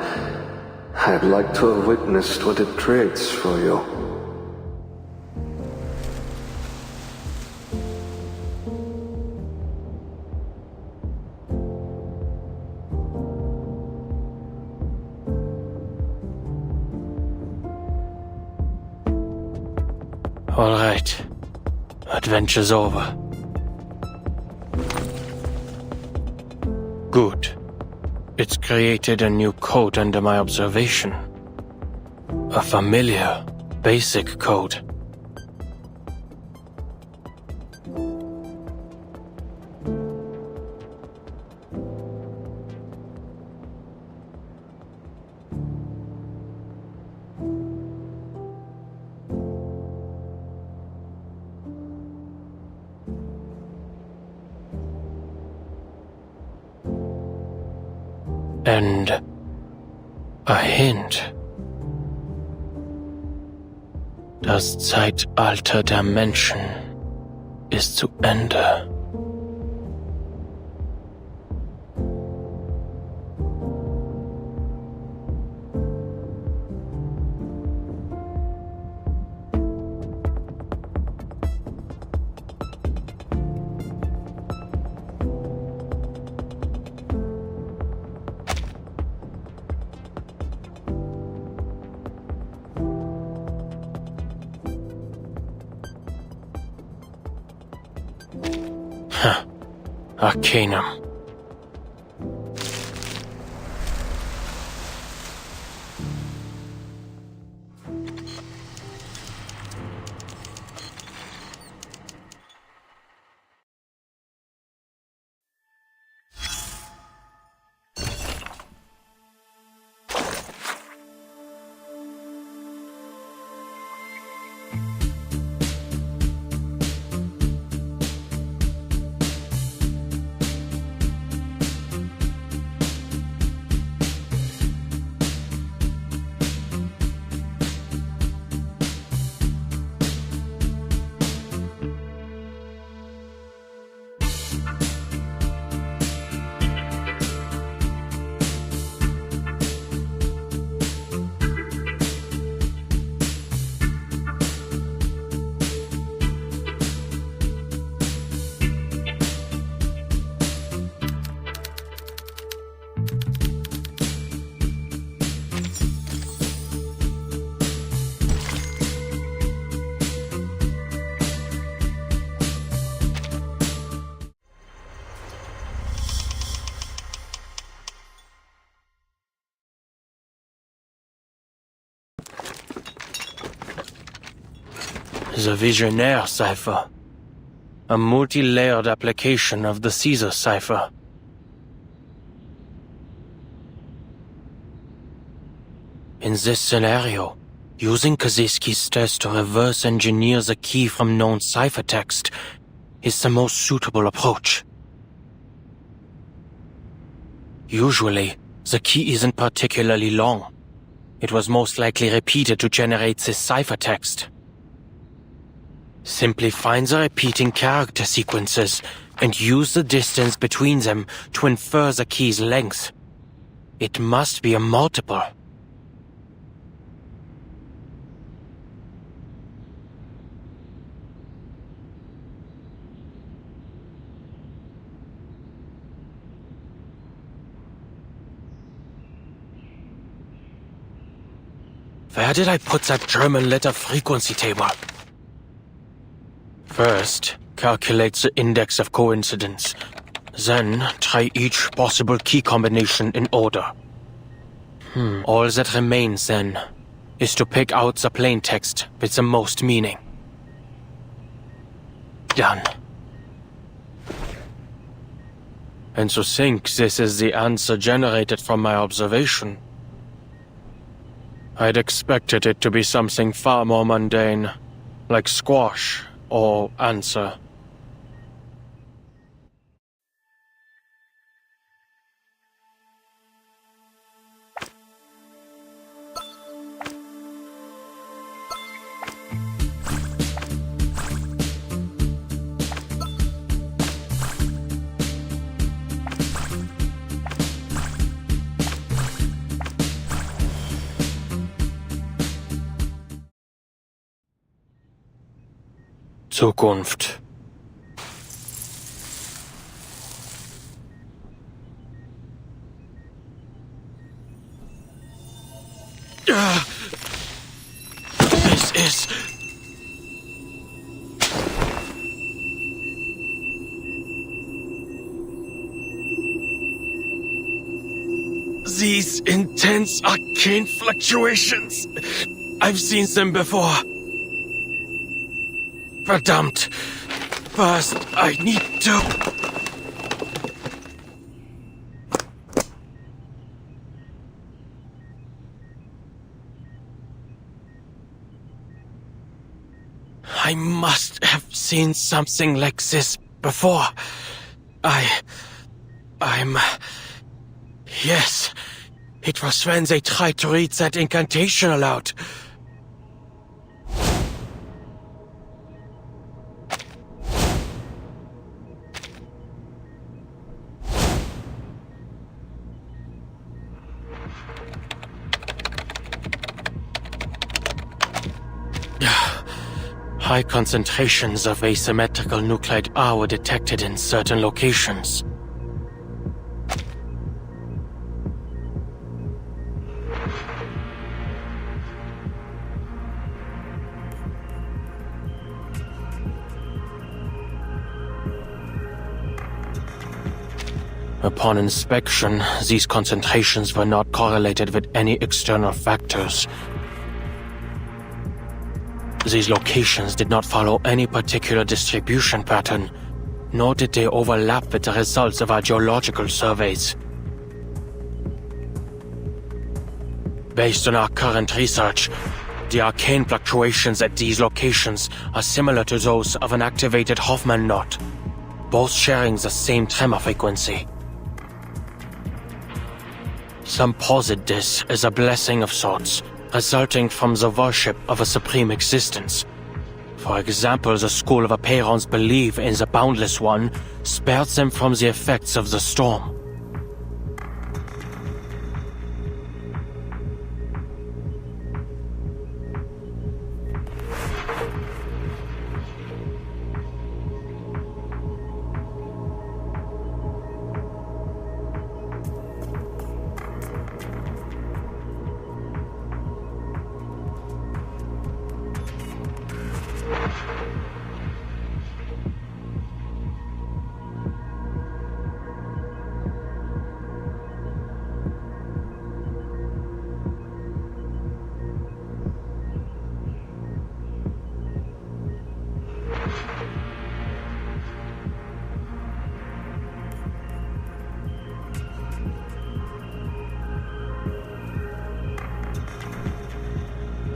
I'd like to have witnessed what it creates for you. All right. Adventure's over. Good. It's created a new code under my observation. A familiar, basic code. And a hint. Das Zeitalter der Menschen ist zu Ende. Arcanum. The Visionaire cipher. A multi-layered application of the Caesar cipher. In this scenario, using Kaczynski's test to reverse engineer the key from known ciphertext is the most suitable approach. Usually, the key isn't particularly long. It was most likely repeated to generate this ciphertext. Simply find the repeating character sequences and use the distance between them to infer the key's length. It must be a multiple. Where did I put that German letter frequency table? First, calculate the index of coincidence. Then, try each possible key combination in order. All that remains, then, is to pick out the plaintext with the most meaning. Done. And to think this is the answer generated from my observation. I'd expected it to be something far more mundane, like squash or answer. Zukunft. This is... These intense arcane fluctuations. I've seen them before. Verdammt. First, I need to... I must have seen something like this before. I'm... Yes. It was when they tried to read that incantation aloud. High concentrations of asymmetrical nuclide R were detected in certain locations. Upon inspection, these concentrations were not correlated with any external factors. These locations did not follow any particular distribution pattern, nor did they overlap with the results of our geological surveys. Based on our current research, the arcane fluctuations at these locations are similar to those of an activated Hoffman knot, both sharing the same tremor frequency. Some posit this as a blessing of sorts, resulting from the worship of a supreme existence. For example, the School of Aperons believe in the Boundless One, spared them from the effects of the storm.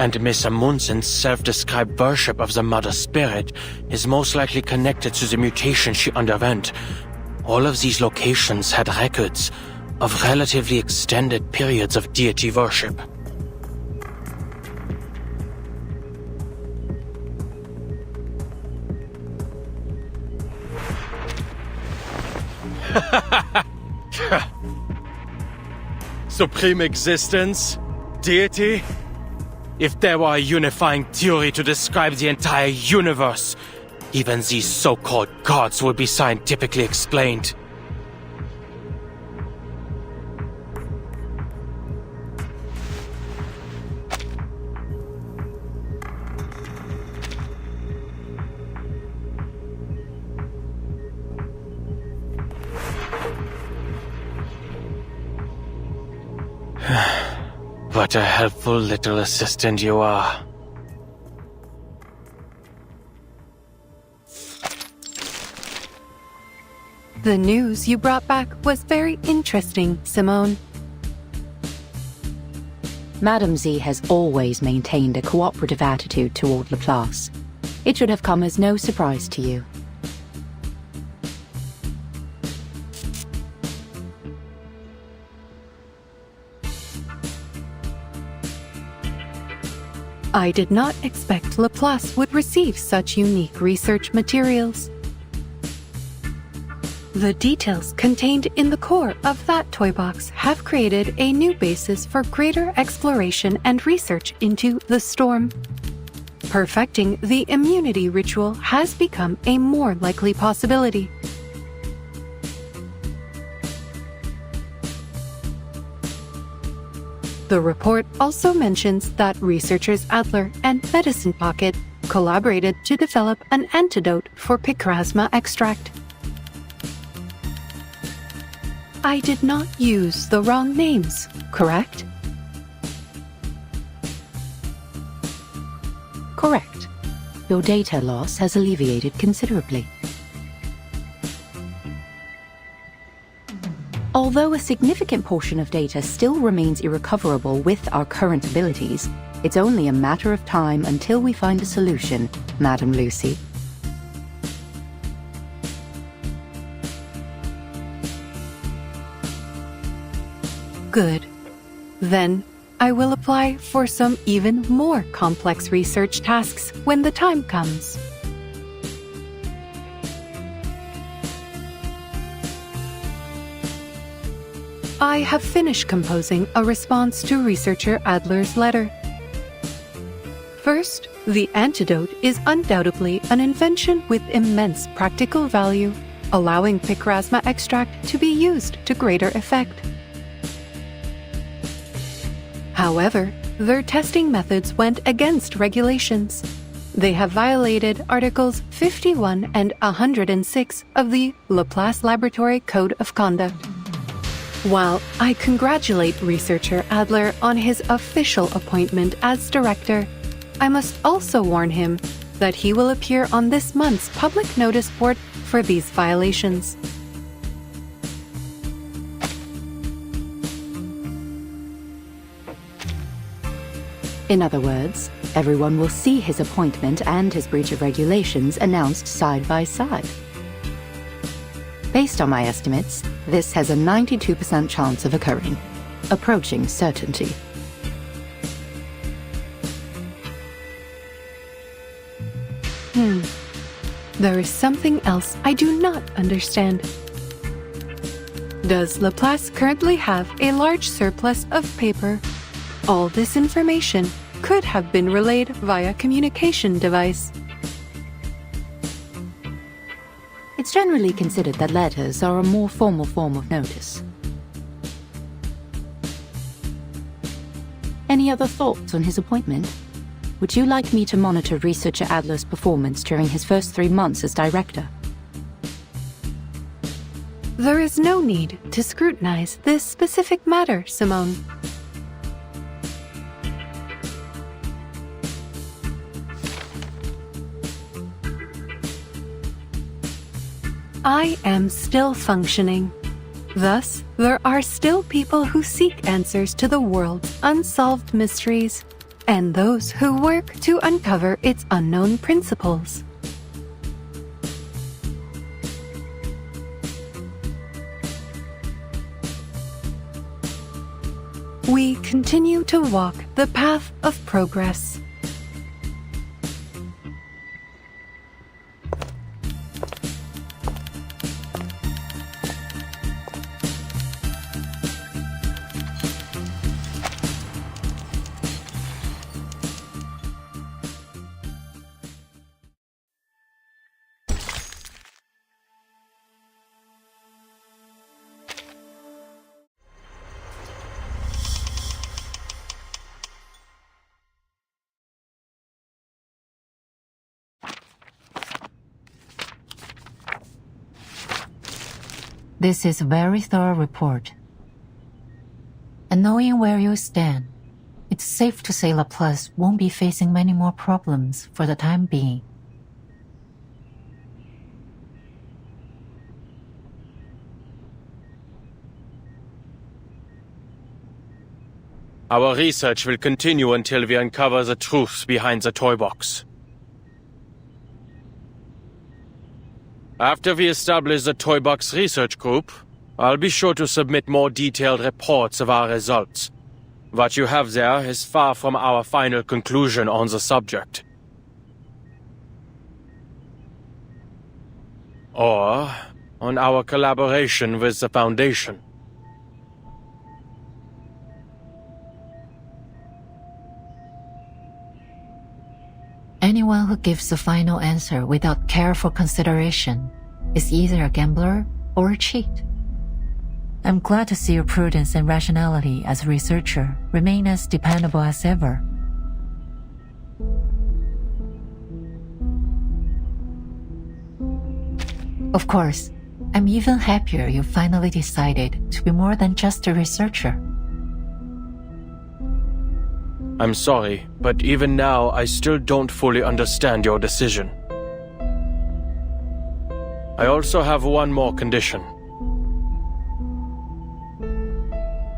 And Miss Amundson's self-described worship of the Mother Spirit is most likely connected to the mutation she underwent. All of these locations had records of relatively extended periods of deity worship. Supreme existence? Deity? If there were a unifying theory to describe the entire universe, even these so-called gods would be scientifically explained. What a helpful little assistant you are. The news you brought back was very interesting, Simone. Madame Z has always maintained a cooperative attitude toward Laplace. It should have come as no surprise to you. I did not expect Laplace would receive such unique research materials. The details contained in the core of that toy box have created a new basis for greater exploration and research into the storm. Perfecting the immunity ritual has become a more likely possibility. The report also mentions that researchers Adler and Medicine Pocket collaborated to develop an antidote for picrasma extract. I did not use the wrong names, correct? Correct. Your data loss has alleviated considerably. Although a significant portion of data still remains irrecoverable with our current abilities, it's only a matter of time until we find a solution, Madame Lucy. Good. Then, I will apply for some even more complex research tasks when the time comes. I have finished composing a response to researcher Adler's letter. First, the antidote is undoubtedly an invention with immense practical value, allowing picrasma extract to be used to greater effect. However, their testing methods went against regulations. They have violated Articles 51 and 106 of the Laplace Laboratory Code of Conduct. While I congratulate researcher Adler on his official appointment as director, I must also warn him that he will appear on this month's public notice board for these violations. In other words, everyone will see his appointment and his breach of regulations announced side by side. Based on my estimates, this has a 92% chance of occurring, approaching certainty. There is something else I do not understand. Does Laplace currently have a large surplus of paper? All this information could have been relayed via communication device. It's generally considered that letters are a more formal form of notice. Any other thoughts on his appointment? Would you like me to monitor researcher Adler's performance during his first 3 months as director? There is no need to scrutinize this specific matter, Simone. I am still functioning. Thus, there are still people who seek answers to the world's unsolved mysteries. and those who work to uncover its unknown principles. We continue to walk the path of progress. This is a very thorough report. And knowing where you stand, it's safe to say Laplace won't be facing many more problems for the time being. Our research will continue until we uncover the truth behind the toy box. After we establish the Toy Box Research Group, I'll be sure to submit more detailed reports of our results. What you have there is far from our final conclusion on the subject. Or on our collaboration with the Foundation. Anyone who gives the final answer without careful consideration is either a gambler or a cheat. I'm glad to see your prudence and rationality as a researcher remain as dependable as ever. Of course, I'm even happier you finally decided to be more than just a researcher. I'm sorry, but even now I still don't fully understand your decision. I also have one more condition.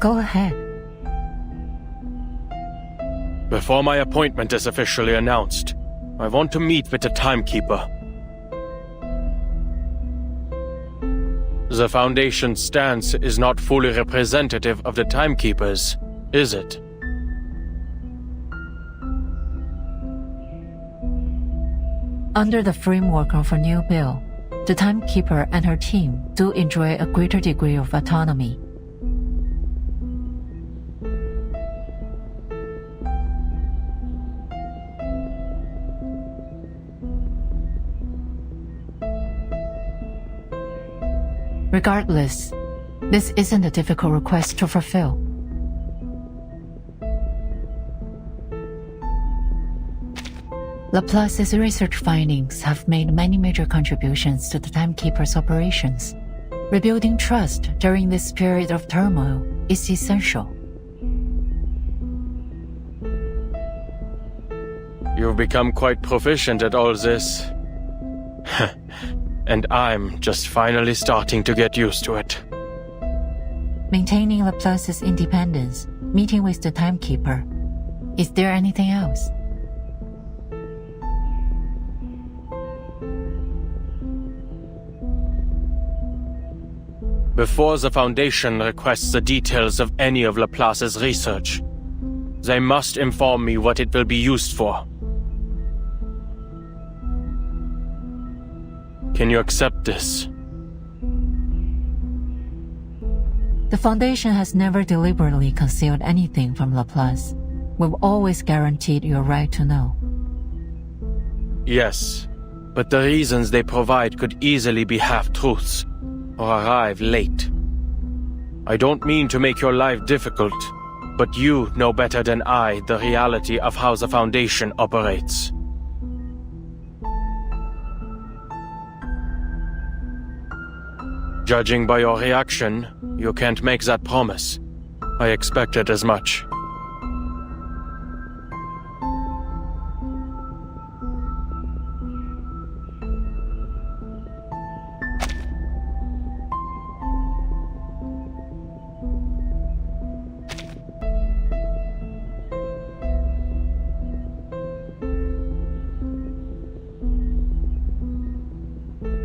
Go ahead. Before my appointment is officially announced, I want to meet with the Timekeeper. The Foundation's stance is not fully representative of the Timekeepers, is it? Under the framework of a new bill, the Timekeeper and her team do enjoy a greater degree of autonomy. Regardless, this isn't a difficult request to fulfill. Laplace's research findings have made many major contributions to the Timekeeper's operations. Rebuilding trust during this period of turmoil is essential. You've become quite proficient at all this. And I'm just finally starting to get used to it. Maintaining Laplace's independence, meeting with the Timekeeper. Is there anything else? Before the Foundation requests the details of any of Laplace's research, they must inform me what it will be used for. Can you accept this? The Foundation has never deliberately concealed anything from Laplace. We've always guaranteed your right to know. Yes, but the reasons they provide could easily be half-truths, or arrive late. I don't mean to make your life difficult, but you know better than I the reality of how the Foundation operates. Judging by your reaction, you can't make that promise. I expected as much.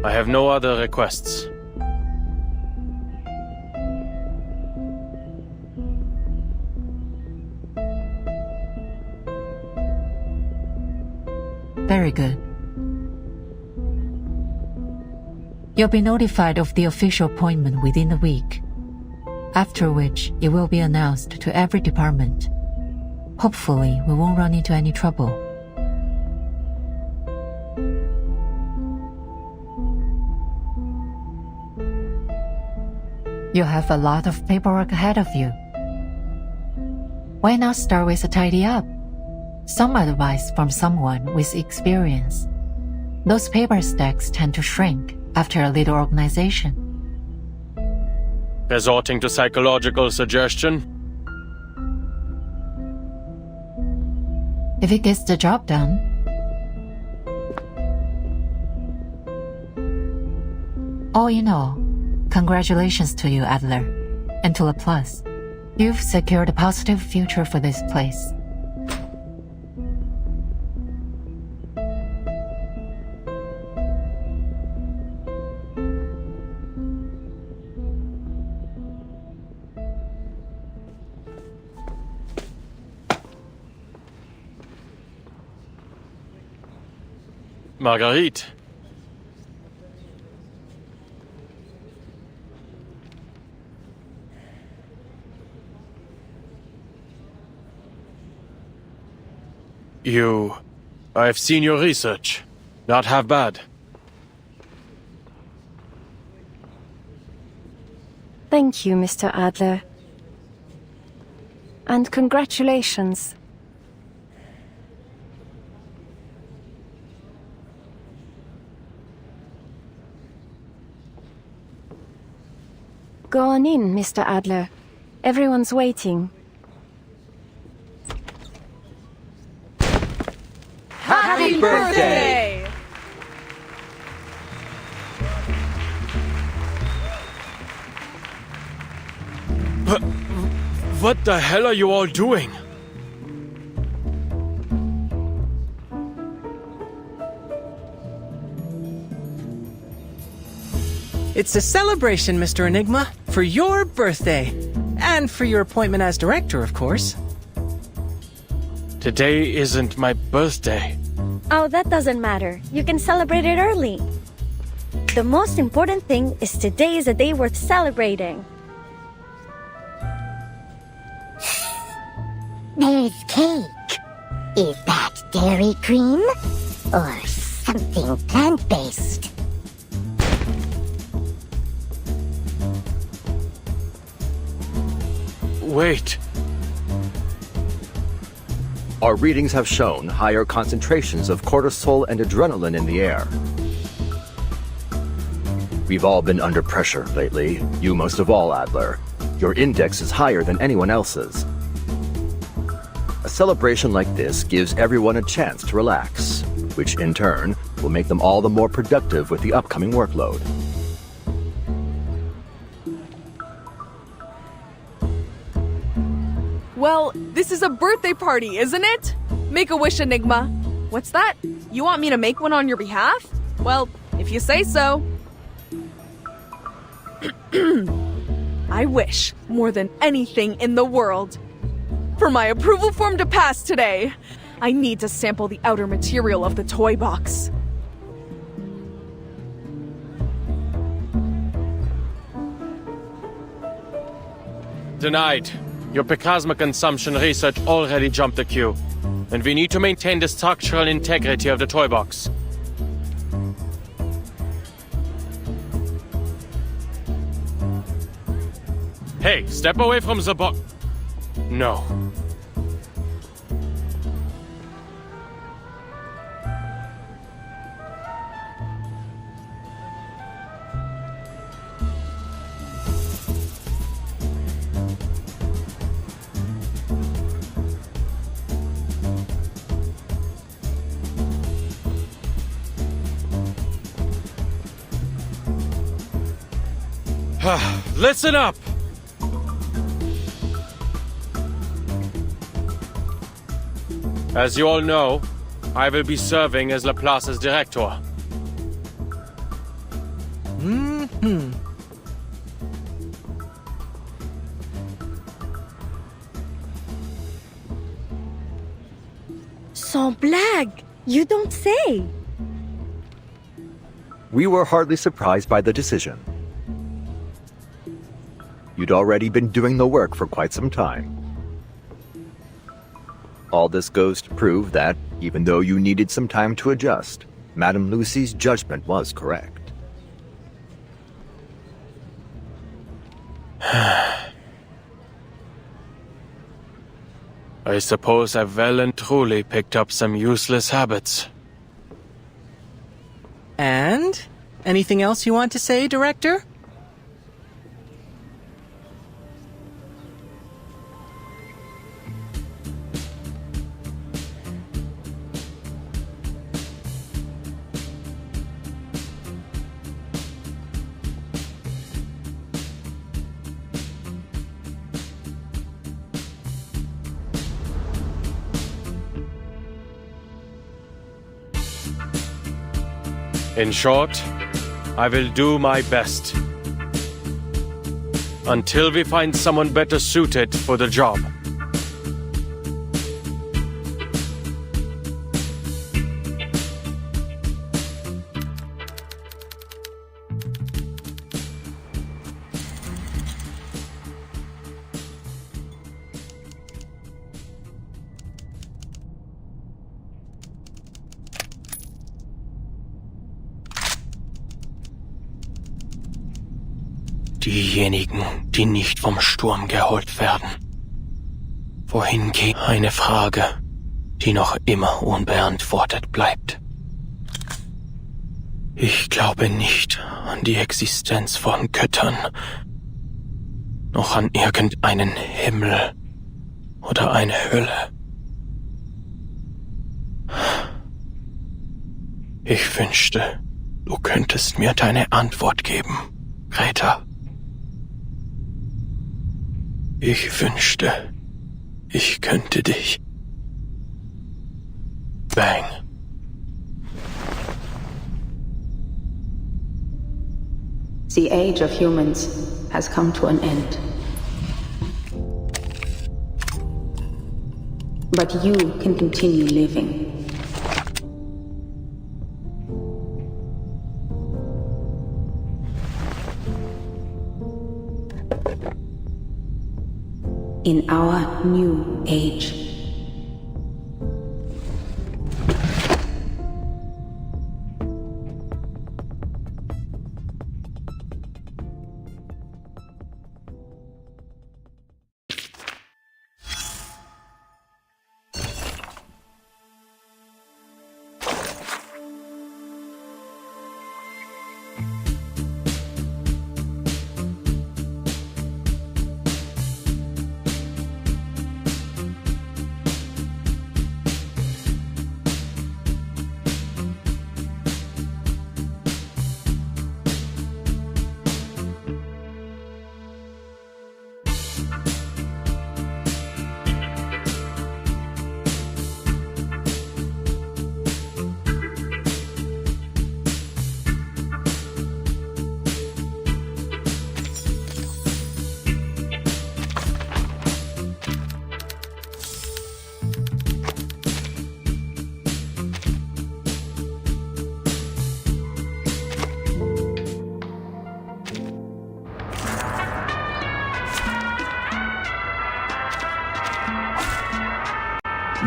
I have no other requests. Very good. You'll be notified of the official appointment within a week, after which it will be announced to every department. Hopefully, we won't run into any trouble. You have a lot of paperwork ahead of you. Why not start with a tidy up? Some advice from someone with experience. Those paper stacks tend to shrink after a little organization. Resorting to psychological suggestion? If it gets the job done. All in all, congratulations to you, Adler, and to Laplace. You've secured a positive future for this place. Marguerite. I've seen your research. Not half bad. Thank you, Mr. Adler. And congratulations. Go on in, Mr. Adler. Everyone's waiting. Happy birthday! What the hell are you all doing? It's a celebration, Mr. Enigma, for your birthday. And for your appointment as director, of course. Today isn't my birthday. Oh, that doesn't matter. You can celebrate it early. The most important thing is today is a day worth celebrating. There's cake. Is that Dairy Queen? Or something plant-based? Wait. Our readings have shown higher concentrations of cortisol and adrenaline in the air. We've all been under pressure lately, you most of all, Adler. Your index is higher than anyone else's. A celebration like this gives everyone a chance to relax, which in turn will make them all the more productive with the upcoming workload. Well, this is a birthday party, isn't it? Make-A-Wish, Enigma. What's that? You want me to make one on your behalf? Well, if you say so. I wish, more than anything in the world, for my approval form to pass today. I need to sample the outer material of the toy box. Denied. Your plasma consumption research already jumped the queue. And we need to maintain the structural integrity of the toy box. Hey, step away from the box. No. Listen up! As you all know, I will be serving as Laplace's director. Sans blague! You don't say! We were hardly surprised by the decision. You'd already been doing the work for quite some time. All this goes to prove that, even though you needed some time to adjust, Madame Lucy's judgment was correct. I suppose I've well and truly picked up some useless habits. And? Anything else you want to say, Director? In short, I will do my best. Until we find someone better suited for the job. Diejenigen, die nicht vom Sturm geholt werden. Wohin geht? Eine Frage, die noch immer unbeantwortet bleibt. Ich glaube nicht an die Existenz von Göttern, noch an irgendeinen Himmel oder eine Hölle. Ich wünschte, du könntest mir deine Antwort geben, Greta. Ich wünschte, ich könnte dich. Bang. The age of humans has come to an end. But you can continue living. In our new age.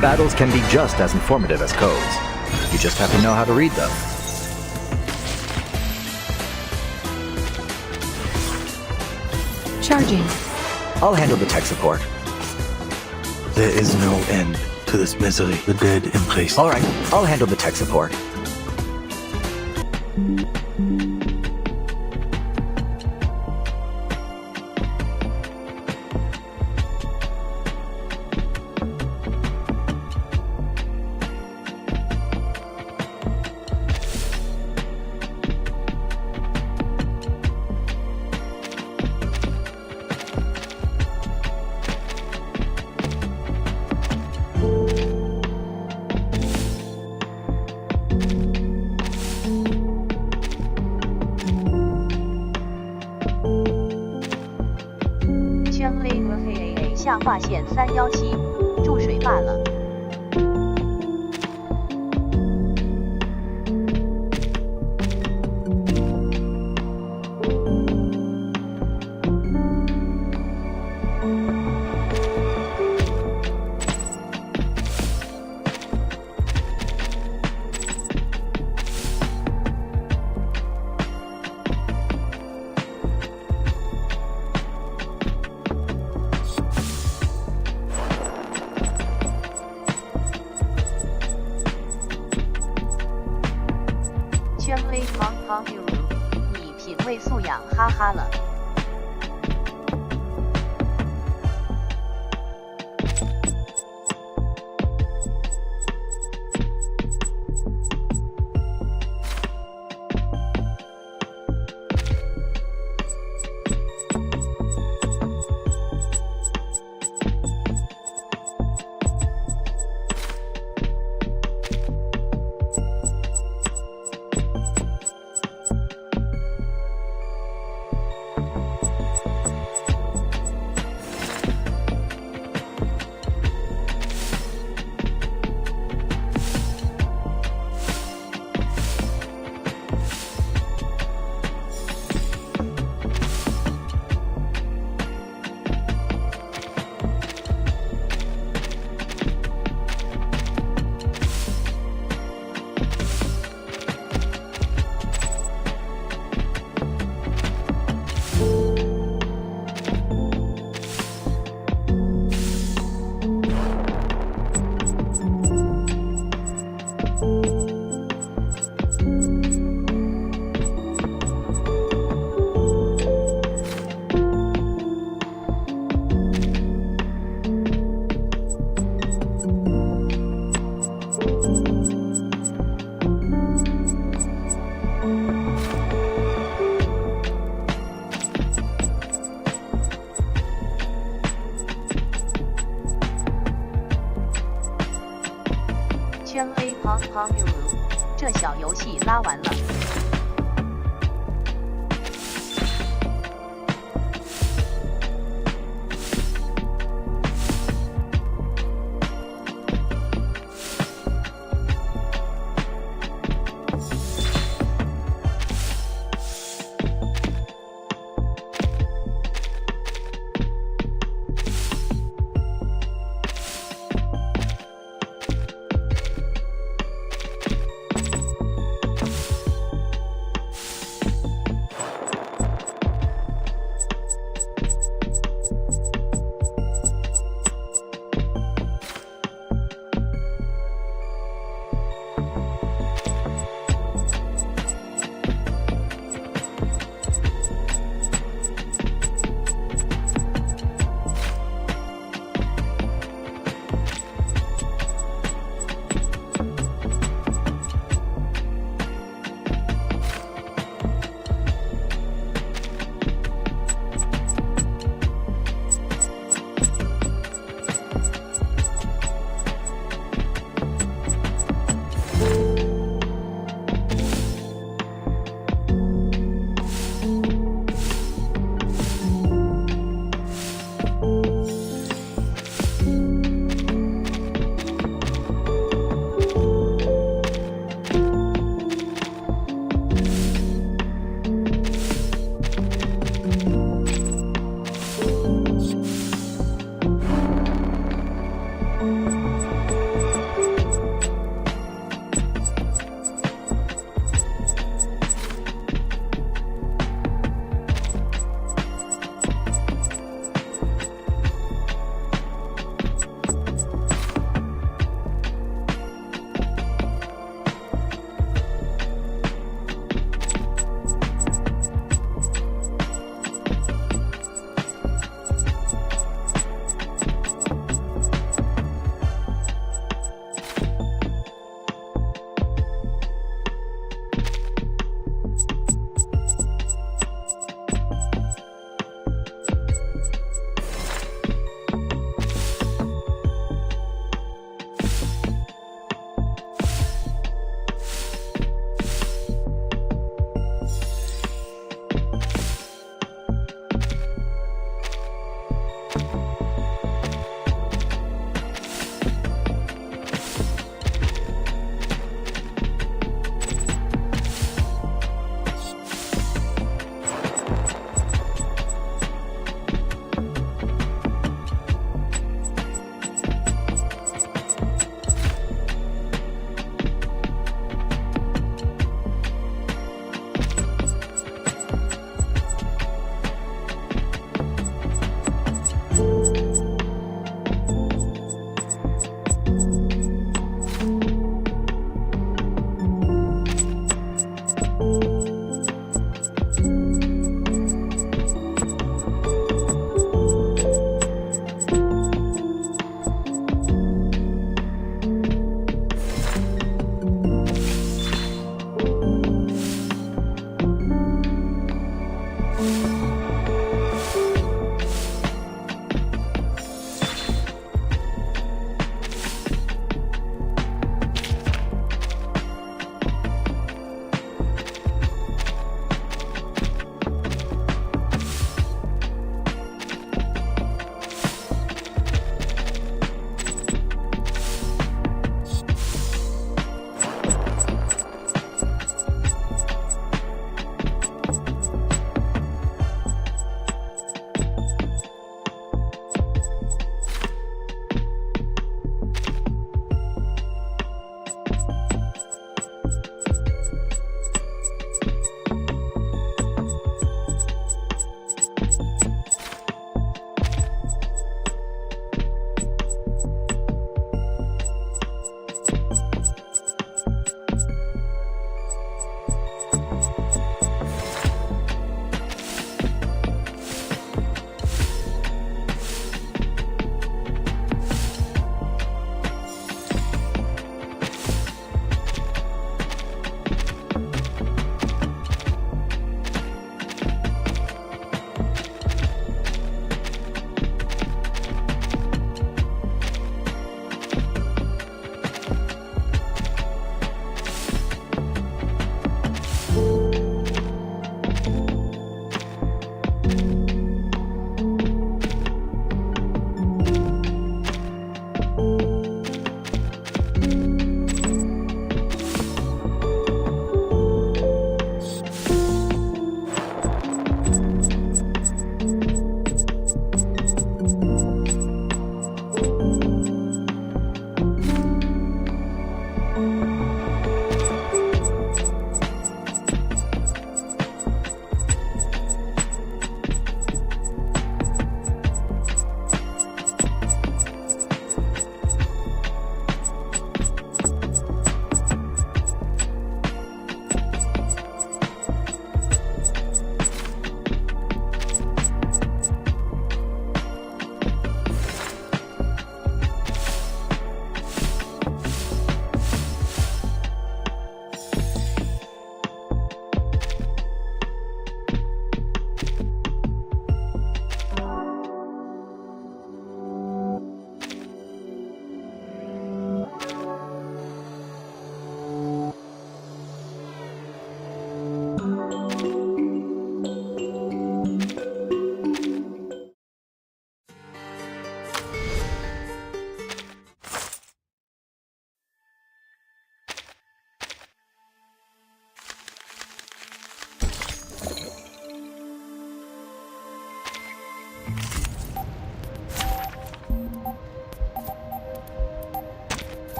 Battles can be just as informative as codes. You just have to know how to read them. Charging. I'll handle the tech support. There is no end to this misery. The dead in place. All right, I'll handle the tech support. 发现317，注水罢了。圈微胖胖比如你品味素养，哈哈了。圈 A 胖胖比如这小游戏拉完了。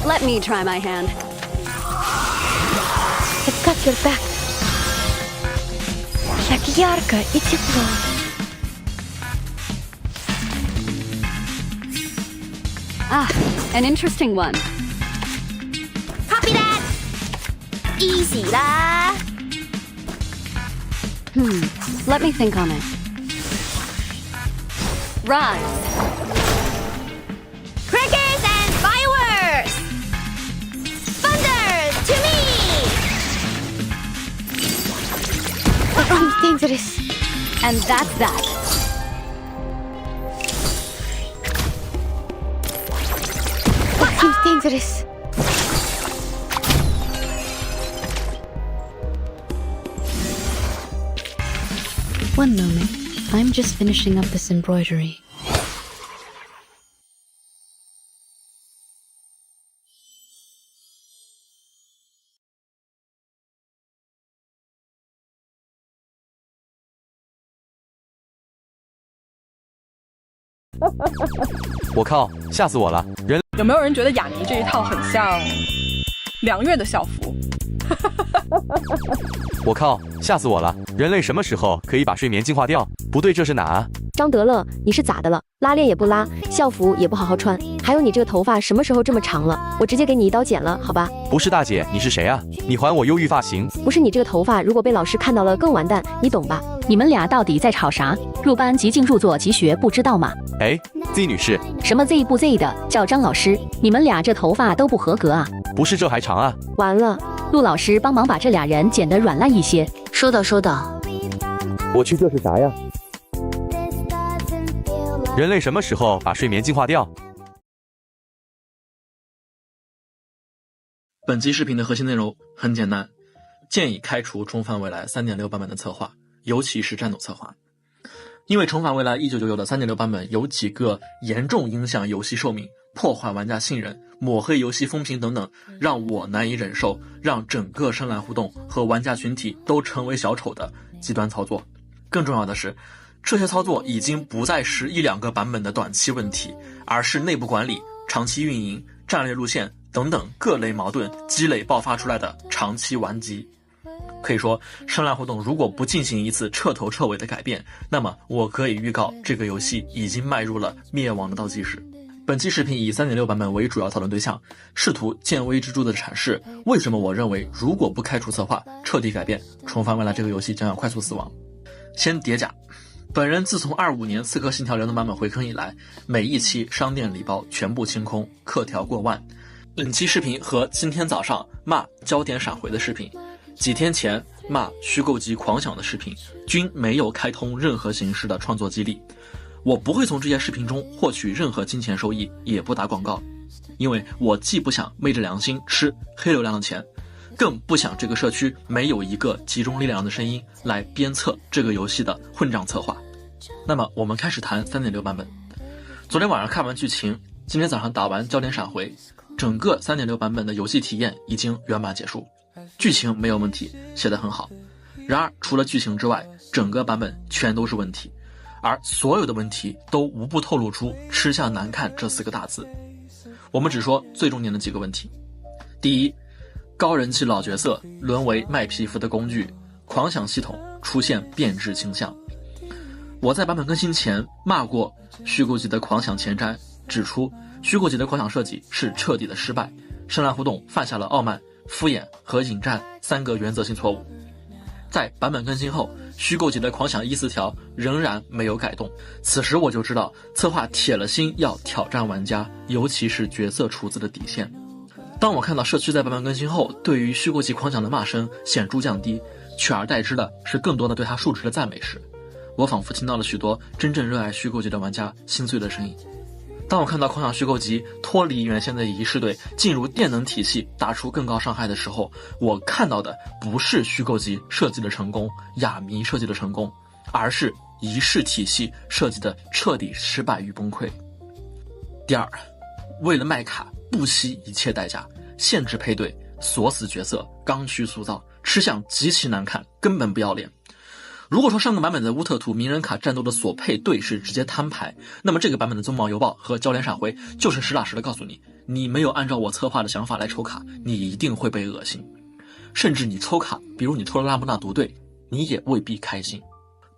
Let me try my hand. I've got your back. Так ярко и тепло. An interesting one. Copy that! Easy lah. Let me think on it. Rise. Crackers and fireworks! Thunder to me! That seems dangerous. And that's that. That seems dangerous. One moment. I'm just finishing up this embroidery.我靠，吓死我了！人有没有人觉得雅尼这一套很像梁月的校服？我靠，吓死我了！人类什么时候可以把睡眠净化掉？不对，这是哪啊？张德乐，你是咋的了？拉链也不拉，校服也不好好穿，还有你这个头发什么时候这么长了？我直接给你一刀剪了，好吧？不是大姐，你是谁啊？你还我忧郁发型！不是你这个头发，如果被老师看到了更完蛋，你懂吧？你们俩到底在吵啥？入班即进入座即学，不知道吗？哎 ，Z 女士，什么 Z 不 Z 的，叫张老师。你们俩这头发都不合格啊！不是，这还长啊！完了，陆老师帮忙把这俩人剪得软烂一些。收到收到。我去，这是啥呀？人类什么时候把睡眠净化掉？本期视频的核心内容很简单，建议开除重返未来 3.6 版本的策划，尤其是战斗策划。因为重返未来1999的 3.6 版本有几个严重影响游戏寿命、破坏玩家信任、抹黑游戏风评等等，让我难以忍受，让整个深蓝互动和玩家群体都成为小丑的极端操作。更重要的是，这些操作已经不再是一两个版本的短期问题，而是内部管理、长期运营、战略路线等等各类矛盾积累爆发出来的长期顽疾。可以说，深蓝互动如果不进行一次彻头彻尾的改变，那么我可以预告这个游戏已经迈入了灭亡的倒计时。本期视频以 3.6 版本为主要讨论对象，试图见微知著的阐释为什么我认为如果不开除策划，彻底改变，重返未来这个游戏将要快速死亡。先叠甲，本人自从25年刺客信条联动版本回坑以来，每一期商店礼包全部清空，客条过万。本期视频和今天早上骂焦点闪回的视频，几天前骂虚构集狂想的视频，均没有开通任何形式的创作激励。我不会从这些视频中获取任何金钱收益，也不打广告，因为我既不想昧着良心吃黑流量的钱，更不想这个社区没有一个集中力量的声音来鞭策这个游戏的混账策划。那么我们开始谈 3.6 版本。昨天晚上看完剧情，今天早上打完焦点闪回，整个 3.6 版本的游戏体验已经圆满结束。剧情没有问题，写得很好。然而除了剧情之外，整个版本全都是问题，而所有的问题都无不透露出吃相难看这4个大字。我们只说最重点的几个问题。第一，高人气老角色沦为卖皮肤的工具，狂想系统出现变质倾向。我在版本更新前骂过虚构集的狂想前瞻，指出虚构集的狂想设计是彻底的失败，深蓝互动犯下了傲慢、敷衍和引战3个原则性错误。在版本更新后，虚构集的狂想14条仍然没有改动，此时我就知道策划铁了心要挑战玩家，尤其是角色厨子的底线。当我看到社区在版本更新后对于虚构集狂想的骂声显著降低，取而代之的是更多的对他数值的赞美时，我仿佛听到了许多真正热爱虚构集的玩家心碎的声音。当我看到狂想虚构集脱离原先的仪式队，进入电能体系，打出更高伤害的时候，我看到的不是虚构集设计的成功，哑谜设计的成功，而是仪式体系设计的彻底失败与崩溃。第二，为了卖卡不惜一切代价，限制配对，锁死角色，刚需塑造，吃相极其难看，根本不要脸。如果说上个版本的乌特图名人卡战斗的所配对是直接摊牌，那么这个版本的鬃毛邮报和焦点闪回就是实打实的告诉你，你没有按照我策划的想法来抽卡，你一定会被恶心。甚至你抽卡，比如你抽了拉姆纳独队，你也未必开心。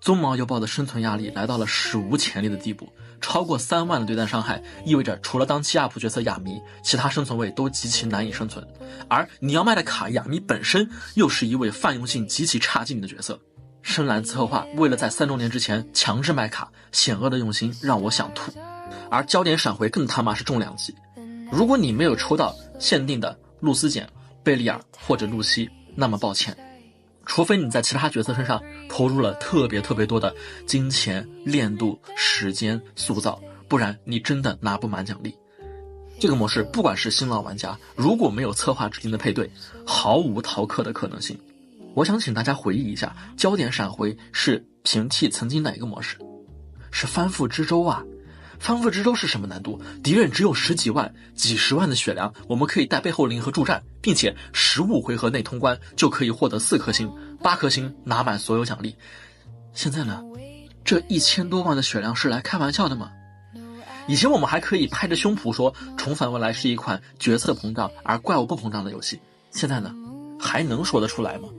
鬃毛邮报的生存压力来到了史无前例的地步，超过3万的对战伤害意味着除了当期 UP 角色哑谜，其他生存位都极其难以生存。而你要卖的卡哑谜本身又是一位泛用性极其差劲的角色。深蓝策划为了在3周年之前强制卖卡，险恶的用心让我想吐。而焦点闪回更他妈是重量级，如果你没有抽到限定的露丝简、贝利尔或者露西，那么抱歉，除非你在其他角色身上投入了特别多的金钱、练度、时间塑造，不然你真的拿不满奖励。这个模式不管是新老玩家，如果没有策划指定的配对，毫无逃课的可能性。我想请大家回忆一下，焦点闪回是平替曾经哪个模式？是翻覆之舟啊！翻覆之舟是什么难度？敌人只有10几万、几十万的血量，我们可以带背后灵和助战，并且15回合内通关就可以获得4颗星、8颗星，拿满所有奖励。现在呢，这1000多万的血量是来开玩笑的吗？以前我们还可以拍着胸脯说重返未来是一款角色膨胀而怪物不膨胀的游戏，现在呢，还能说得出来吗？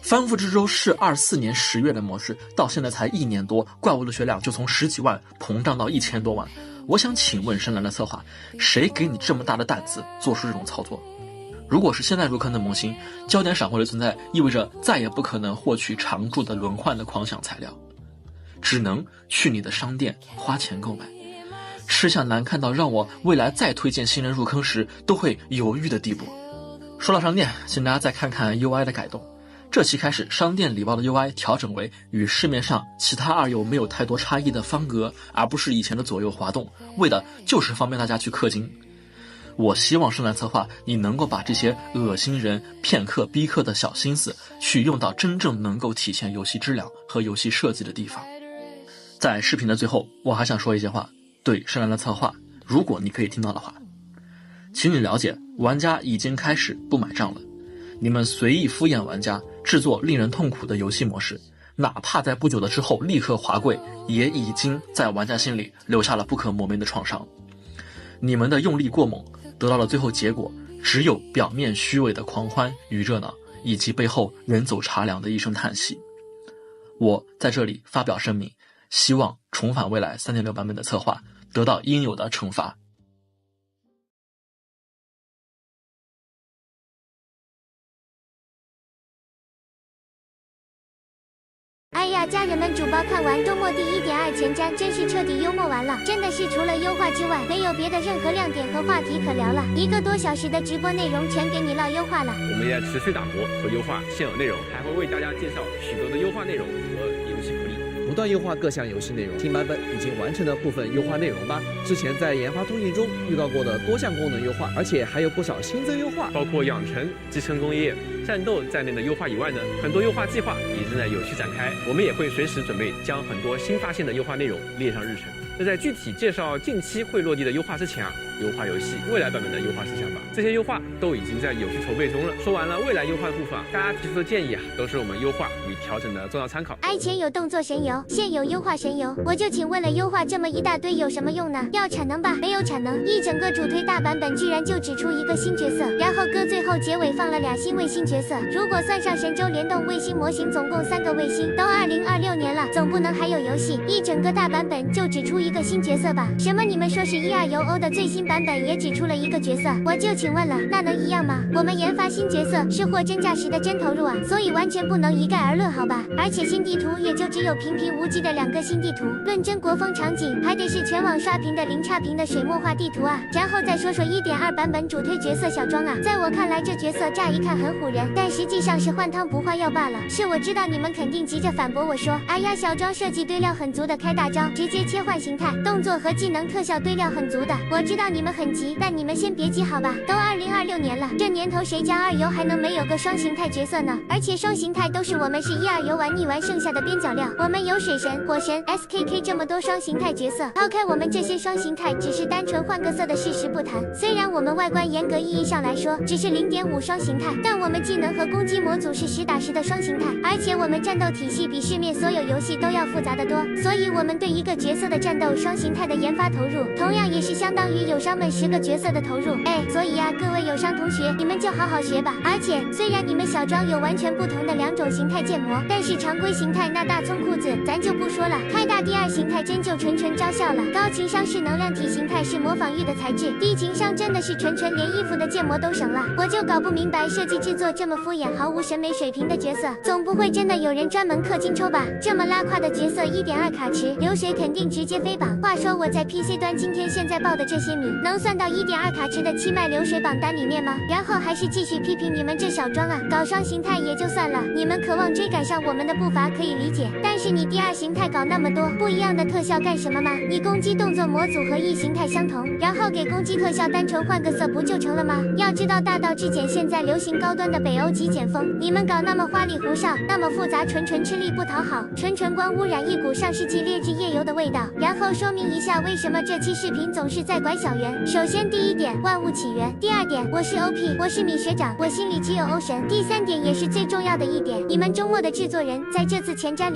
翻覆之舟是24年10月的模式，到现在才1年多，怪物的血量就从10几万膨胀到1000多万。我想请问深蓝的策划，谁给你这么大的胆子做出这种操作？如果是现在入坑的萌新，焦点闪回的存在意味着再也不可能获取常驻的轮换的狂想材料，只能去你的商店花钱购买，吃相难看到让我未来再推荐新人入坑时都会犹豫的地步。说到商店，请大家再看看 UI 的改动。这期开始，商店礼包的 UI 调整为与市面上其他2游没有太多差异的方格，而不是以前的左右滑动，为的就是方便大家去氪金。我希望深蓝策划你能够把这些恶心人骗氪逼氪的小心思去用到真正能够体现游戏质量和游戏设计的地方。在视频的最后，我还想说一些话，对深蓝的策划，如果你可以听到的话，请你了解，玩家已经开始不买账了。你们随意敷衍玩家，制作令人痛苦的游戏模式，哪怕在不久的之后立刻滑跪，也已经在玩家心里留下了不可磨灭的创伤。你们的用力过猛，得到了最后结果只有表面虚伪的狂欢与热闹，以及背后人走茶凉的一声叹息。我在这里发表声明，希望重返未来 3.6 版本的策划得到应有的惩罚。哎呀，家人们，主播看完周末第1.2前瞻，真是彻底幽默完了，真的是除了优化之外，没有别的任何亮点和话题可聊了。1个多小时的直播内容全给你唠优化了。我们也持续打磨和优化现有内容，还会为大家介绍许多的优化内容和游戏福利。不断优化各项游戏内容，新版本已经完成了部分优化内容吧。之前在研发途径中预告过的多项功能优化，而且还有不少新增优化，包括养成、集成工业、战斗在内的优化以外呢，很多优化计划也正在有序展开。我们也会随时准备将很多新发现的优化内容列上日程。那在具体介绍近期会落地的优化之前啊，优化游戏未来版本的优化事项吧，这些优化都已经在有序筹备中了。说完了未来优化的部分，大家提出的建议啊，都是我们优化与调整的重要参考。前有动作神游，现有优化神游，我就请问了，优化这么一大堆有什么用呢？要产能吧？没有产能，一整个主推大版本居然就只出1个新角色，然后最后结尾放了2新卫星角色。如果算上神州联动卫星模型，总共3个卫星，都2026年了，总不能还有游戏。一整个大版本就只出1个新角色吧？什么你们说是12游欧的最新版本也只出了1个角色？我就请问了，那能一样吗？我们研发新角色是货真价实的真投入啊，所以完全不能一概而论，好吧？而且新地图也就只有平平无奇的2个新地图，论真国风场景还得是全网刷屏的零差评的水墨画地图啊。然后再说说1.2版本主推角色小庄啊，在我看来这角色乍一看很唬人，但实际上是换汤不换药罢了。是我知道你们肯定急着反驳我说，哎呀，小庄设计堆料很足的开大招，直接切换形态，动作和技能特效堆料很足的。我知道你们很急，但你们先别急好吧？都2026年了，这年头谁家二游还能没有个双形态角色呢？而且双形态都是我们是1、2游玩腻完剩下的边角料。我们有水神、火神、SKK 这么多双形态角色，抛开我们这些双形态只是单纯换个色的事实不谈，虽然我们外观严格意义上来说只是0.5双形态，但我们技能和攻击模组是实打实的双形态，而且我们战斗体系比市面所有游戏都要复杂得多，所以我们对一个角色的战斗双形态的研发投入，同样也是相当于友商们10个角色的投入。所以啊，各位友商同学，你们就好好学吧。而且虽然你们小庄有完全不同的2种形态建模，但是常规形态那大葱裤子咱就不说了，开大第2形态真就纯招笑了。高情商是能量体形态是模仿玉的材质，低情商真的是纯连衣服的建模都省了。我就搞不明白设计制作这么敷衍毫无审美水平的角色，总不会真的有人专门氪金抽吧？这么拉胯的角色1.2卡池，流水肯定直接飞榜。话说我在 PC 端今天现在报的这些米，能算到1.2卡池的7麦流水榜单里面吗？然后还是继续批评你们这小庄啊，搞双形态也就算了，你们渴望追赶上我们的步伐可以理解，但是你第2形态搞那么多不一样的特效干什么吗？你攻击动作模组和异形态相同，然后给攻击特效单纯换个色不就成了吗？要知道大道至简现在流行高端的北欧极简风，你们搞那么花里胡哨，那么复杂，纯吃力不讨好，纯光污染一股上世纪劣质夜游的味道。然后说明一下为什么这期视频总是在拐小圆。首先第1点，万物起源；第2点，我是 OP， 我是米学长，我心里只有欧神；第3点也是最重要的一点，你们周末的制作人在这次前瞻里